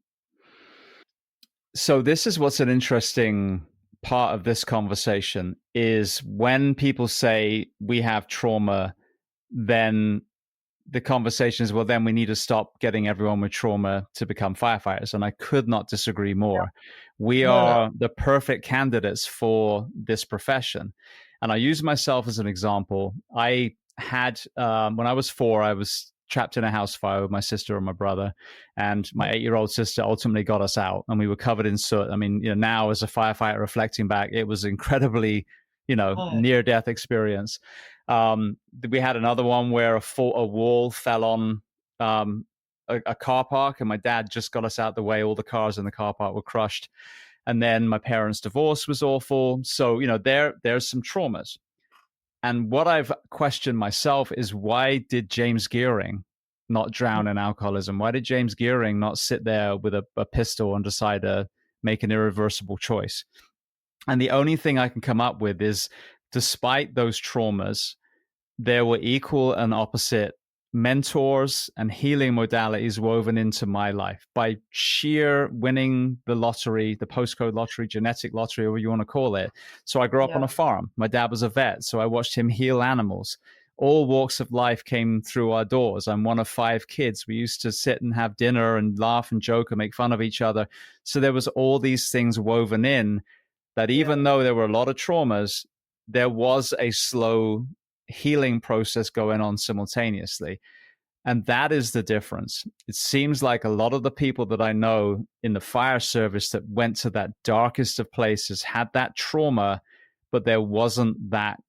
So this is what's an interesting part of this conversation is when people say we have trauma, then the conversation is, well, then we need to stop getting everyone with trauma to become firefighters. And I could not disagree more. Yeah. We are the perfect candidates for this profession. And I use myself as an example. I had, when I was 4, I was trapped in a house fire with my sister and my brother, and my 8-year-old sister ultimately got us out, and we were covered in soot. I mean, now as a firefighter reflecting back, it was incredibly, near-death experience. We had another one where a wall fell on a car park, and my dad just got us out the way. All the cars in the car park were crushed. And then my parents' divorce was awful. So, there's some traumas. And what I've questioned myself is, why did James Gearing not drown in alcoholism? Why did James Gearing not sit there with a pistol and decide to make an irreversible choice? And the only thing I can come up with is, despite those traumas, there were equal and opposite mentors and healing modalities woven into my life by sheer winning the lottery, the postcode lottery, genetic lottery, whatever you want to call it. So I grew up on a farm. My dad was a vet, so I watched him heal animals. All walks of life came through our doors. I'm one of 5 kids. We used to sit and have dinner and laugh and joke and make fun of each other. So there was all these things woven in that even though there were a lot of traumas, there was a slow healing process going on simultaneously. And that is the difference. It seems like a lot of the people that I know in the fire service that went to that darkest of places had that trauma, but there wasn't that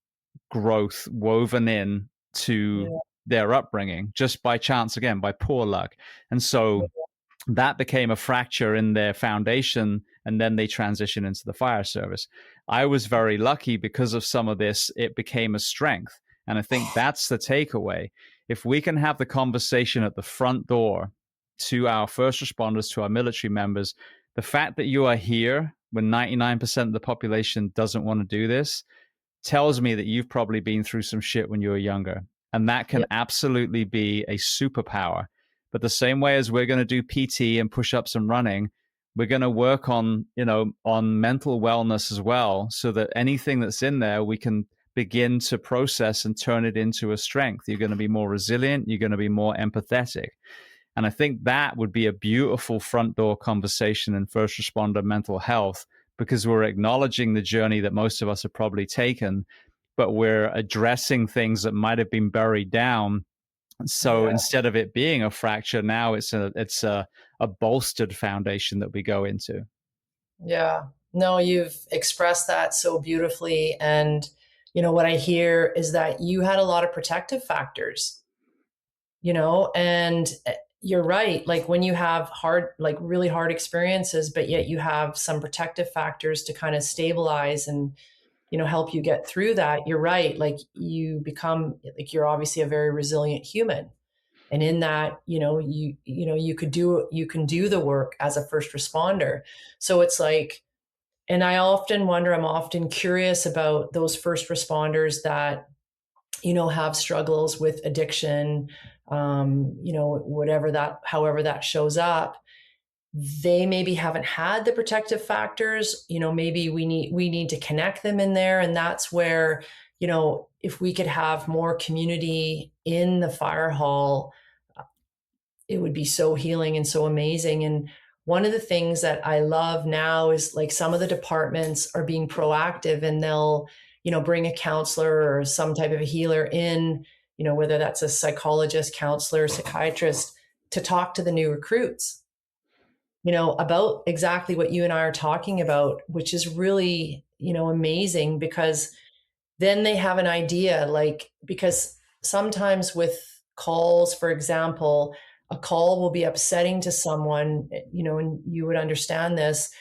growth woven in to their upbringing, just by chance, again, by poor luck. And so that became a fracture in their foundation, and then they transitioned into the fire service. I was very lucky because of some of this. It became a strength. And I think that's the takeaway. If we can have the conversation at the front door to our first responders, to our military members, the fact that you are here when 99% of the population doesn't want to do this, tells me that you've probably been through some shit when you were younger. And that can Yeah. absolutely be a superpower. But the same way as we're going to do PT and push-ups and running, we're going to work on, on mental wellness as well, so that anything that's in there, we can begin to process and turn it into a strength. You're going to be more resilient. You're going to be more empathetic. And I think that would be a beautiful front door conversation in first responder mental health, because we're acknowledging the journey that most of us have probably taken, but we're addressing things that might have been buried down. So Yeah. instead of it being a fracture, now it's a bolstered foundation that we go into. Yeah. No, you've expressed that so beautifully. And, what I hear is that you had a lot of protective factors, and you're right. Like when you have really hard experiences, but yet you have some protective factors to kind of stabilize and, help you get through that. You're right. Like you become like, you're obviously a very resilient human. And in that, you can do the work as a first responder. So it's like, and I often wonder, I'm often curious about those first responders that, have struggles with addiction, however that shows up. They maybe haven't had the protective factors, maybe we need to connect them in there. And that's where, if we could have more community in the fire hall, it would be so healing and so amazing. And one of the things that I love now is like some of the departments are being proactive, and they'll, bring a counselor or some type of a healer in, whether that's a psychologist, counselor, psychiatrist, to talk to the new recruits, about exactly what you and I are talking about, which is really, amazing, because then they have an idea, like, because sometimes with calls, for example, a call will be upsetting to someone, and you would understand this,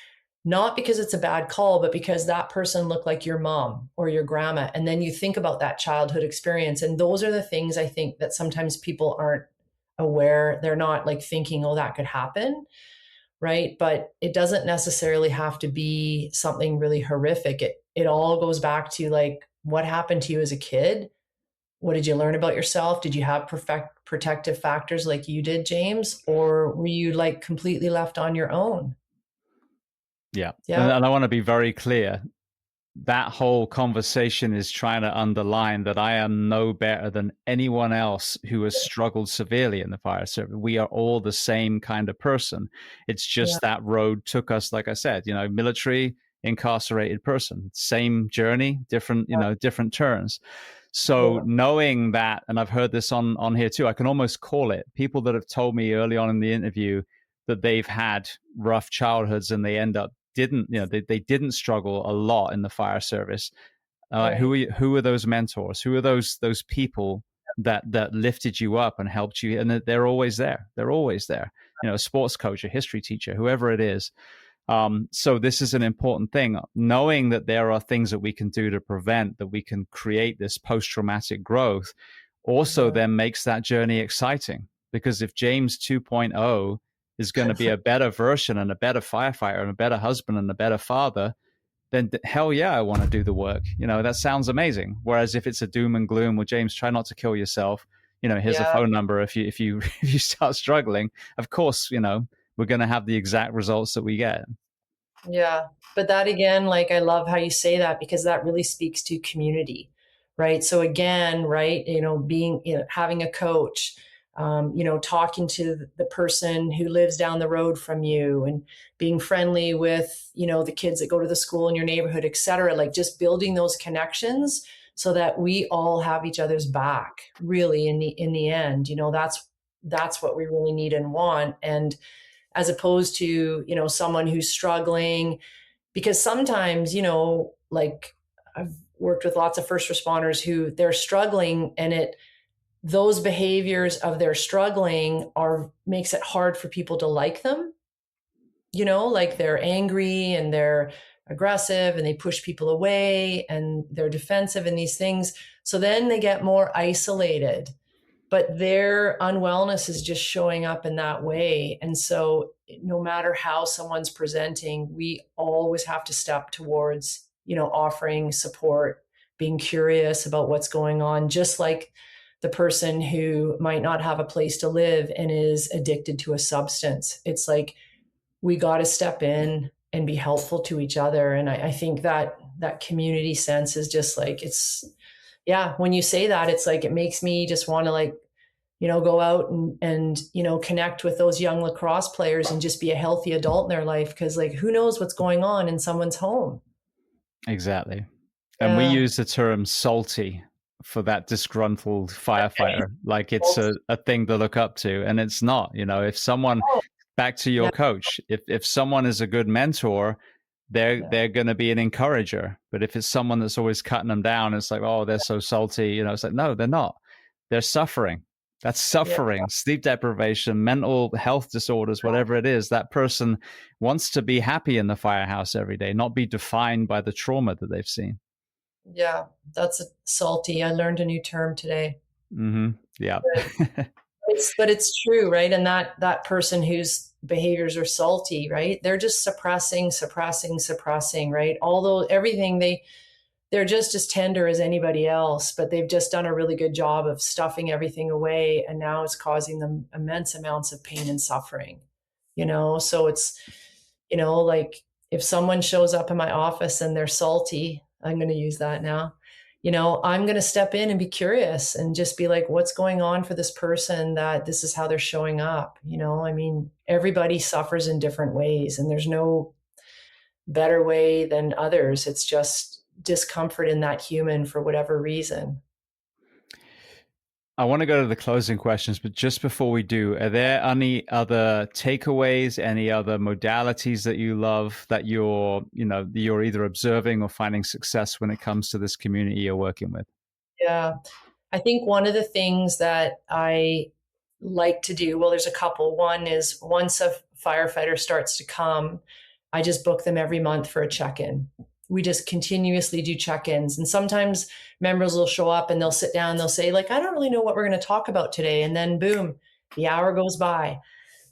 not because it's a bad call, but because that person looked like your mom or your grandma. And then you think about that childhood experience. And those are the things I think that sometimes people aren't aware. They're not like thinking, oh, that could happen. Right. But it doesn't necessarily have to be something really horrific. It all goes back to like, what happened to you as a kid? What did you learn about yourself? Did you have protective factors like you did, James? Or were you like completely left on your own? Yeah. Yeah. And I want to be very clear. That whole conversation is trying to underline that I am no better than anyone else who has struggled severely in the fire service. We are all the same kind of person. It's just Yeah. that road took us, like I said, military, incarcerated person, same journey, different, different turns. So Yeah. knowing that, and I've heard this on here too, I can almost call it people that have told me early on in the interview that they've had rough childhoods and they end up they didn't struggle a lot in the fire service. Right. Who are those mentors? Who are those people that lifted you up and helped you? And they're always there. They're always there. A sports coach, a history teacher, whoever it is. So this is an important thing, knowing that there are things that we can do to prevent, that we can create this post-traumatic growth, also then makes that journey exciting. Because if James 2.0 is going to be a better version and a better firefighter and a better husband and a better father, then hell yeah, I want to do the work. That sounds amazing. Whereas if it's a doom and gloom, well, James, try not to kill yourself. Here's a phone number. If you start struggling, of course, we're going to have the exact results that we get. Yeah. But that again, like, I love how you say that, because that really speaks to community, right? So again, right, being, having a coach, talking to the person who lives down the road from you, and being friendly with, the kids that go to the school in your neighborhood, et cetera, like just building those connections so that we all have each other's back, really, in the end, that's what we really need and want. And as opposed to, someone who's struggling, because sometimes, like I've worked with lots of first responders who they're struggling, and those behaviors of their struggling makes it hard for people to like them, like they're angry and they're aggressive and they push people away and they're defensive and these things. So then they get more isolated. but their unwellness is just showing up in that way. And so no matter how someone's presenting, we always have to step towards, offering support, being curious about what's going on, just like the person who might not have a place to live and is addicted to a substance. It's like we got to step in and be helpful to each other. And I think that community sense is just like, when you say that, it's like, it makes me just want to go out and connect with those young lacrosse players and just be a healthy adult in their life. Cause who knows what's going on in someone's home. Exactly. And we use the term salty for that disgruntled firefighter. Like it's a thing to look up to, and it's not. If someone, back to your coach, if someone is a good mentor, they're going to be an encourager. But if it's someone that's always cutting them down, it's like, oh, they're so salty. It's like, no, they're not. They're suffering. That's suffering, sleep deprivation, mental health disorders, whatever it is. That person wants to be happy in the firehouse every day, not be defined by the trauma that they've seen. Yeah, that's salty. I learned a new term today. Mm-hmm. Yeah. But it's true, right? And that person whose behaviors are salty, right? They're just suppressing, right? Although everything they're just as tender as anybody else, but they've just done a really good job of stuffing everything away. And now it's causing them immense amounts of pain and suffering, So it's, like if someone shows up in my office and they're salty, I'm going to use that now, I'm going to step in and be curious and just be like, what's going on for this person that this is how they're showing up? Everybody suffers in different ways and there's no better way than others. It's just discomfort in that human for whatever reason. I want to go to the closing questions, but just before we do, are there any other takeaways, any other modalities that you love that you're either observing or finding success when it comes to this community you're working with? Yeah. I think one of the things that I like to do, well, there's a couple. One is once a firefighter starts to come, I just book them every month for a check-in. We just continuously do check-ins. And sometimes members will show up and they'll sit down and they'll say, I don't really know what we're going to talk about today. And then boom, the hour goes by.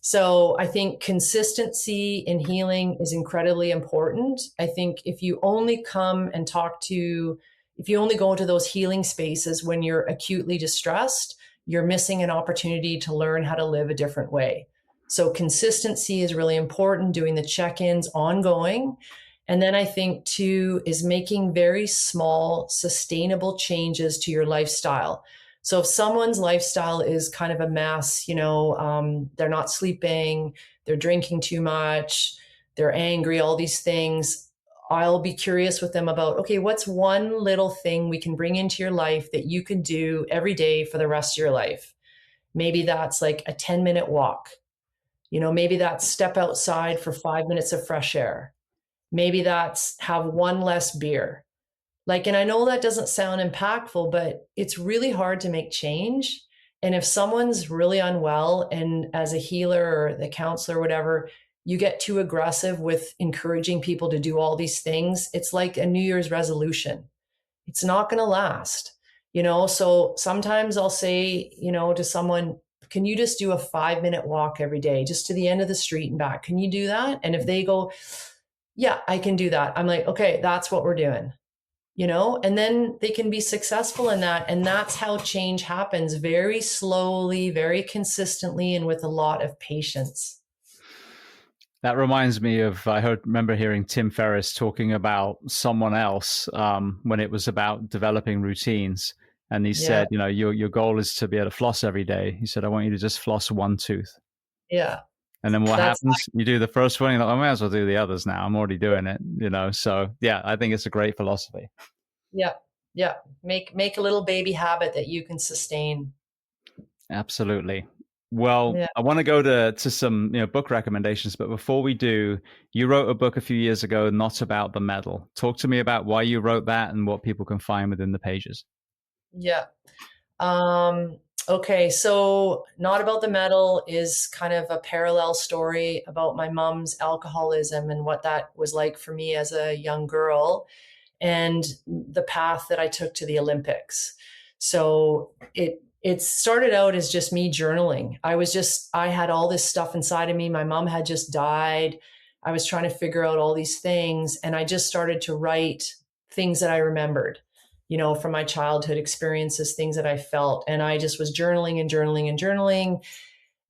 So I think consistency in healing is incredibly important. I think if you only come and if you only go into those healing spaces when you're acutely distressed, you're missing an opportunity to learn how to live a different way. So consistency is really important, doing the check-ins ongoing. And then I think too is making very small, sustainable changes to your lifestyle. So if someone's lifestyle is kind of a mess, they're not sleeping, they're drinking too much, they're angry, all these things, I'll be curious with them about, okay, what's one little thing we can bring into your life that you can do every day for the rest of your life? Maybe that's like a 10-minute walk. Maybe that's step outside for 5 minutes of fresh air. Maybe that's have one less beer. And I know that doesn't sound impactful, but it's really hard to make change. And if someone's really unwell and as a healer or the counselor or whatever, you get too aggressive with encouraging people to do all these things, it's like a New Year's resolution. It's not going to last, So sometimes I'll say, to someone, can you just do a 5-minute walk every day, just to the end of the street and back? Can you do that? And if they go, yeah, I can do that, I'm like, okay, that's what we're doing, and then they can be successful in that. And that's how change happens, very slowly, very consistently, and with a lot of patience. That reminds me of, remember hearing Tim Ferriss talking about someone else when it was about developing routines. And he said, your goal is to be able to floss every day. He said, I want you to just floss one tooth. Yeah. And then what happens? You do the first one, you're like, I might as well do the others now. I'm already doing it, So yeah, I think it's a great philosophy. Yeah. Yeah. Make a little baby habit that you can sustain. Absolutely. Well, I want to go to some book recommendations, but before we do, you wrote a book a few years ago, Not About the Medal. Talk to me about why you wrote that and what people can find within the pages. Yeah. Okay, so Not About the Medal is kind of a parallel story about my mom's alcoholism and what that was like for me as a young girl and the path that I took to the Olympics. So it started out as just me journaling. I had all this stuff inside of me. My mom had just died. I was trying to figure out all these things. And I just started to write things that I remembered, from my childhood experiences, things that I felt. And I just was journaling and journaling and journaling.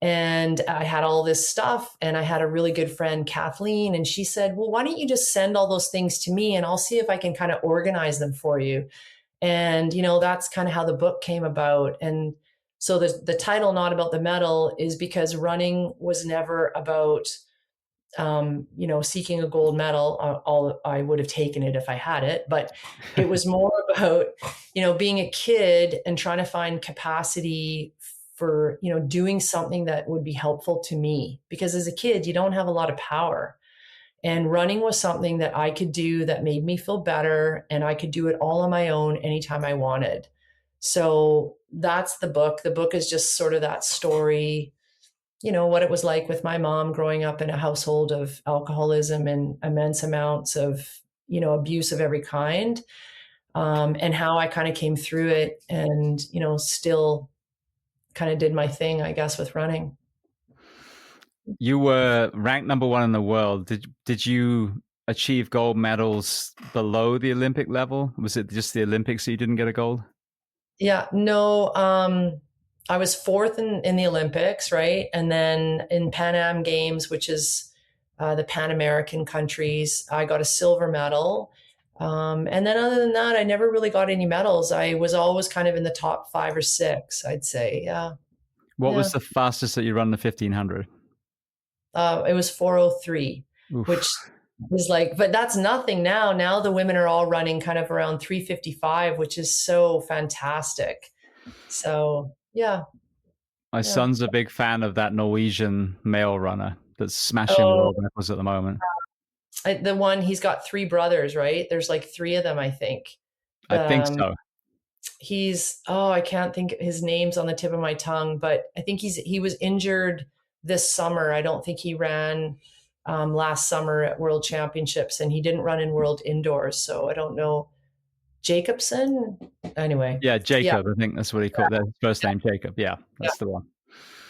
And I had all this stuff, and I had a really good friend, Kathleen, and she said, well, why don't you just send all those things to me and I'll see if I can kind of organize them for you. And, that's kind of how the book came about. And so the title, Not About the Medal, is because running was never about, seeking a gold medal. I would have taken it if I had it, but it was more about, being a kid and trying to find capacity for, doing something that would be helpful to me. Because as a kid, you don't have a lot of power. And running was something that I could do that made me feel better, and I could do it all on my own anytime I wanted. So that's the book. The book is just sort of that story, what it was like with my mom growing up in a household of alcoholism and immense amounts of, abuse of every kind, and how I kind of came through it and, still kind of did my thing, I guess, with running. You were ranked number 1 in the world. Did you achieve gold medals below the Olympic level? Was it just the Olympics that you didn't get a gold? Yeah, no. I was 4th in the Olympics, right? And then in Pan Am Games, which is the Pan American countries, I got a silver medal. And then other than that, I never really got any medals. I was always kind of in the top 5 or 6, I'd say. Yeah. What was the fastest that you run the 1500? It was 4:03, which is like, but that's nothing now. Now the women are all running kind of around 3:55, which is so fantastic. So, yeah. My son's a big fan of that Norwegian male runner that's smashing world records at the moment. The one, he's got 3 brothers, right? There's like 3 of them, I think. I think so. I can't think his name's on the tip of my tongue, but I think he was injured this summer. I don't think he ran last summer at World Championships, and he didn't run in World Indoors. So I don't know. Jacobson? Anyway. Yeah, Jacob. Yeah. I think that's what he called his first name, Jacob. Yeah, that's the one.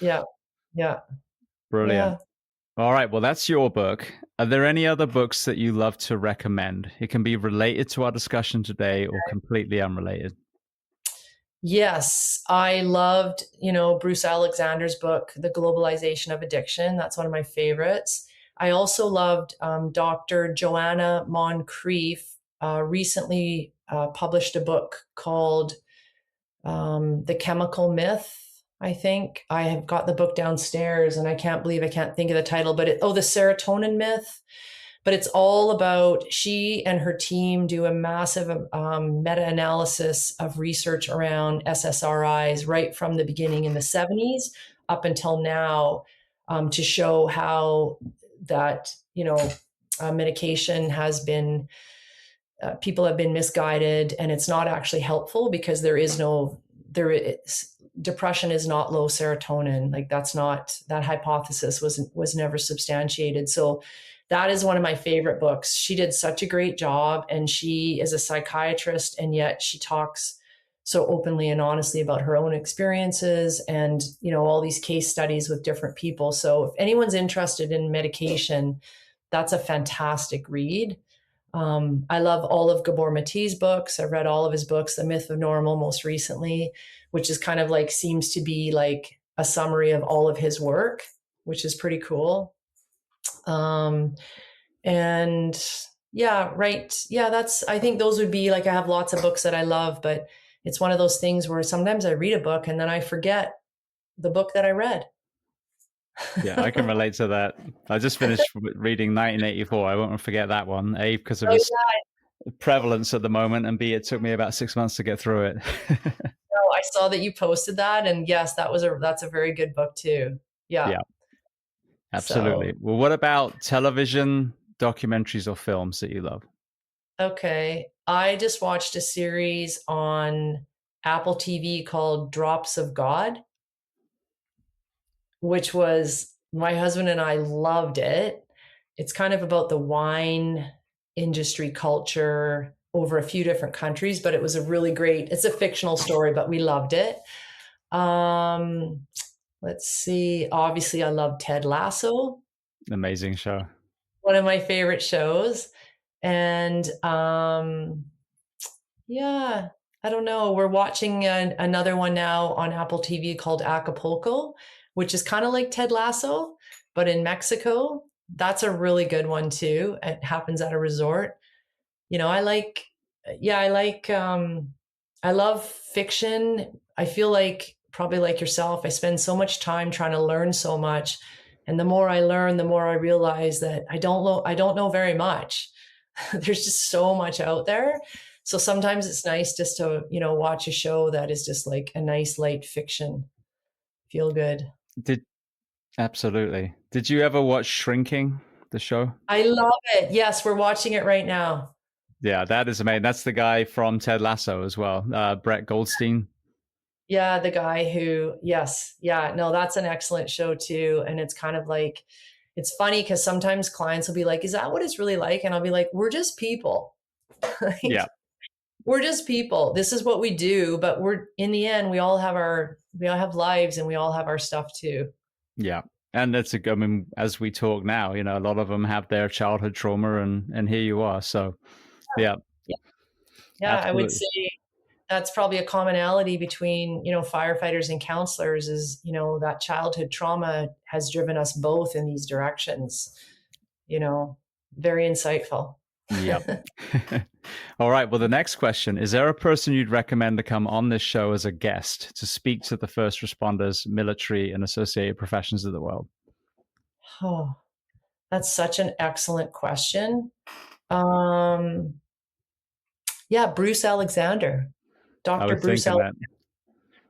Yeah. Yeah. Brilliant. Yeah. All right. Well, that's your book. Are there any other books that you love to recommend? It can be related to our discussion today or completely unrelated. Yes, I loved, Bruce Alexander's book, The Globalization of Addiction. That's one of my favorites. I also loved Dr. Joanna Moncrief recently published a book called The Chemical Myth, I think. I have got the book downstairs and I can't believe I can't think of the title, but the Serotonin Myth. But it's all about, she and her team do a massive meta-analysis of research around SSRIs right from the beginning in the 70s up until now, to show how that, medication has been, people have been misguided, and it's not actually helpful because depression is not low serotonin. Like that hypothesis was never substantiated. So that is one of my favorite books. She did such a great job, and she is a psychiatrist, and yet she talks so openly and honestly about her own experiences and, all these case studies with different people. So if anyone's interested in medication, that's a fantastic read. I love all of Gabor Mate's books. I've read all of his books, The Myth of Normal most recently, which is kind of like, seems to be like a summary of all of his work, which is pretty cool. And yeah, right. Yeah, I think those would be like, I have lots of books that I love, but it's one of those things where sometimes I read a book and then I forget the book that I read. Yeah, I can relate to that. I just finished reading 1984. I won't forget that one. A, because of its prevalence at the moment, and B, it took me about 6 months to get through it. I saw that you posted that, and yes, that's a very good book too. Yeah. Absolutely. Well, what about television, documentaries, or films that you love? Okay. I just watched a series on Apple TV called Drops of God, which was, my husband and I loved it. It's kind of about the wine industry culture over a few different countries, but it was it's a fictional story, but we loved it. Um, let's see. Obviously, I love Ted Lasso, Amazing show. one of my favorite shows. And yeah, I don't know. We're watching another one now on Apple TV called Acapulco, which is kind of like Ted Lasso, but in Mexico. That's a really good one too. It happens at a resort. You know, I love fiction. I feel like probably like yourself, I spend so much time trying to learn so much. And the more I learn, the more I realize that I don't know very much. There's just so much out there. So sometimes it's nice just to, watch a show that is just like a nice light fiction. Feel good. Did Absolutely. Did you ever watch Shrinking, the show? I love it. Yes, we're watching it right now. Yeah, that is amazing. That's the guy from Ted Lasso as well, Brett Goldstein. Yeah, the guy who, yes. Yeah, no, that's an excellent show too. And it's kind of like, it's funny because sometimes clients will be like, is that what it's really like? And I'll be like, we're just people. Like, Yeah. we're just people. This is what we do. But we're, in the end, we all have lives and we all have our stuff too. Yeah. And I mean, as we talk now, a lot of them have their childhood trauma and here you are. So yeah. Yeah. Yeah, I would Absolutely. say that's probably a commonality between, firefighters and counselors is, that childhood trauma has driven us both in these directions, very insightful. Yep. All right. Well, the next question, is there a person you'd recommend to come on this show as a guest to speak to the first responders, military, and associated professions of the world? Oh, that's such an excellent question. Um, yeah, Bruce Alexander, I Dr. was Bruce thinking Alexander. that.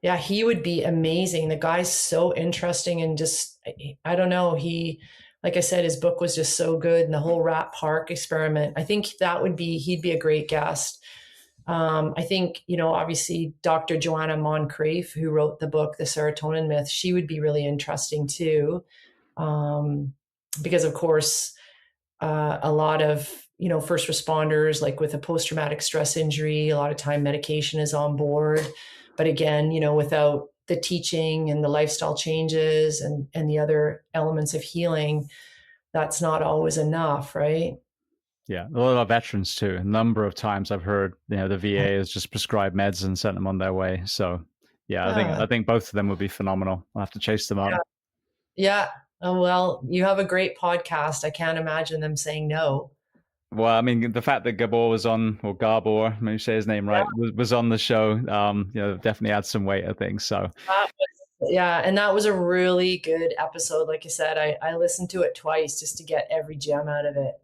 Yeah, he would be amazing. The guy's so interesting and just, I don't know, like I said, his book was just so good, and the whole Rat Park experiment. I think he'd be a great guest. I think, obviously Dr. Joanna Moncrief, who wrote the book, The Serotonin Myth, she would be really interesting too. Because of course, a lot of, first responders, like with a post-traumatic stress injury, a lot of time medication is on board. But again, without the teaching and the lifestyle changes and the other elements of healing, that's not always enough, right? Yeah, a lot of veterans too. A number of times I've heard, the VA has just prescribed meds and sent them on their way. So, yeah, Yeah, I think both of them would be phenomenal. I'll have to chase them up. yeah, yeah. Oh, well, you have a great podcast. I can't imagine them saying no. Well, I mean, the fact that Gabor was on, or Gabor, maybe say his name right, was on the show, definitely adds some weight, I think. So, Yeah, and that was a really good episode. Like I said, I listened to it twice just to get every gem out of it.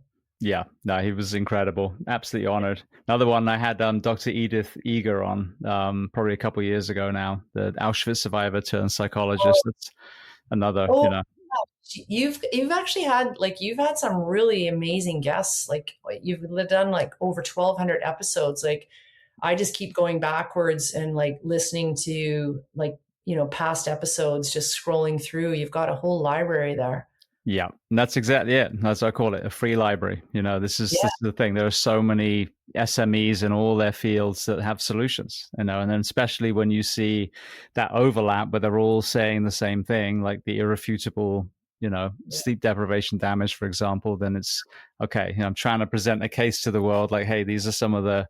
yeah, no, he was incredible. Absolutely honored. Another one, I had Dr. Edith Eger on, probably a couple of years ago now, the Auschwitz survivor turned psychologist. That's another, Oh, you've actually had you've had some really amazing guests. Like you've done like over 1,200 episodes. Like I just keep going backwards and like listening to past episodes, just scrolling through. You've got a whole library there. Yeah, and that's exactly it. As I call it, a free library. This Yeah, is the thing. There are so many SMEs in all their fields that have solutions. And then especially when you see that overlap, but they're all saying the same thing, like the irrefutable, yeah, sleep deprivation damage, for example. Then it's okay. I'm trying to present a case to the world, like, hey, these are some of the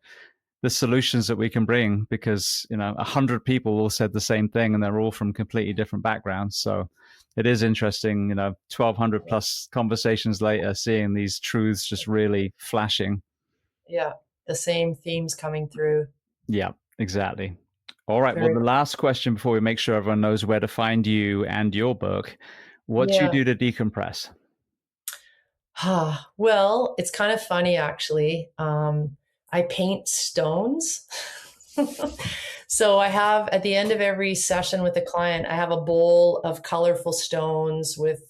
solutions that we can bring, because 100 people all said the same thing, and they're all from completely different backgrounds. So it is interesting, 1,200 plus conversations later, seeing these truths just really flashing. yeah. The same themes coming through. Yeah, exactly. All right. Well, Very, the last question before we make sure everyone knows where to find you and your book: what do you yeah. do to decompress? Well, it's kind of funny actually. I paint stones. So I have at the end of every session with a client, I have a bowl of colorful stones with,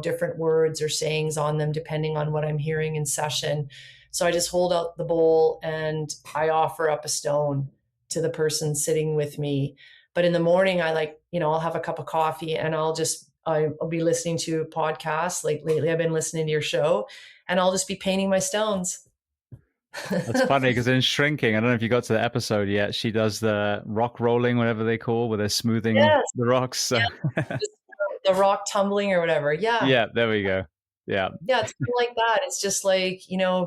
different words or sayings on them, depending on what I'm hearing in session. So I just hold out the bowl and I offer up a stone to the person sitting with me. But in the morning, I'll have a cup of coffee and I'll be listening to a podcast. Like lately, I've been listening to your show and I'll just be painting my stones. That's funny because in Shrinking, I don't know if you got to the episode yet, she does the rock rolling, whatever they call, where they're smoothing Yes. the rocks. So Yeah. Just the rock tumbling or whatever. Yeah. yeah, there we go. Yeah. Yeah. It's kind of like that. It's just like,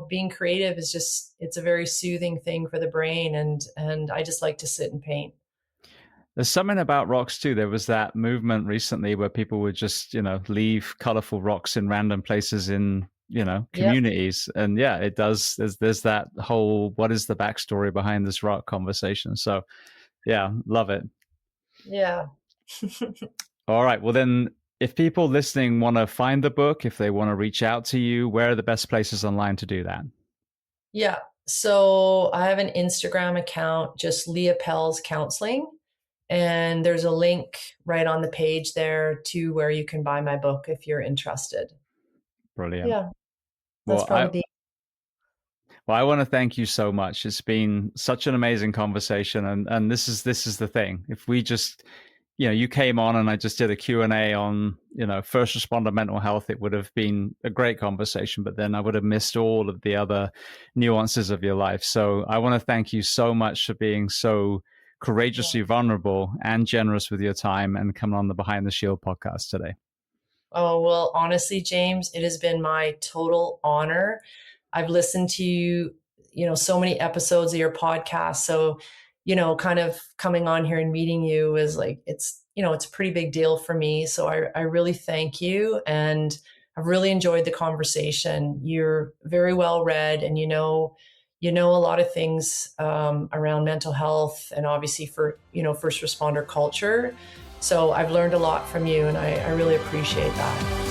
being creative is just, it's a very soothing thing for the brain. And I just like to sit and paint. There's something about rocks too. There was that movement recently where people would just, leave colorful rocks in random places in, Yep. communities. And yeah, it does. There's that whole, what is the backstory behind this rock conversation? So yeah, love it. Yeah. All right. Well, then if people listening want to find the book, if they want to reach out to you, where are the best places online to do that? Yeah. So I have an Instagram account, just Leah Pells Counseling. And there's a link right on the page there to where you can buy my book if you're interested. Brilliant. Yeah. That's Well, probably I want to thank you so much. It's been such an amazing conversation, and this is the thing. If we just, you came on and I just did a Q&A on, first responder mental health, it would have been a great conversation, but then I would have missed all of the other nuances of your life. So I want to thank you so much for being so courageously vulnerable and generous with your time and coming on the Behind the Shield podcast today. Oh, well, honestly, James, it has been my total honor. I've listened to, so many episodes of your podcast. So, kind of coming on here and meeting you is like, it's a pretty big deal for me. So I really thank you. And I've really enjoyed the conversation. You're very well read and you know a lot of things around mental health and obviously for, first responder culture. So I've learned a lot from you and I really appreciate that.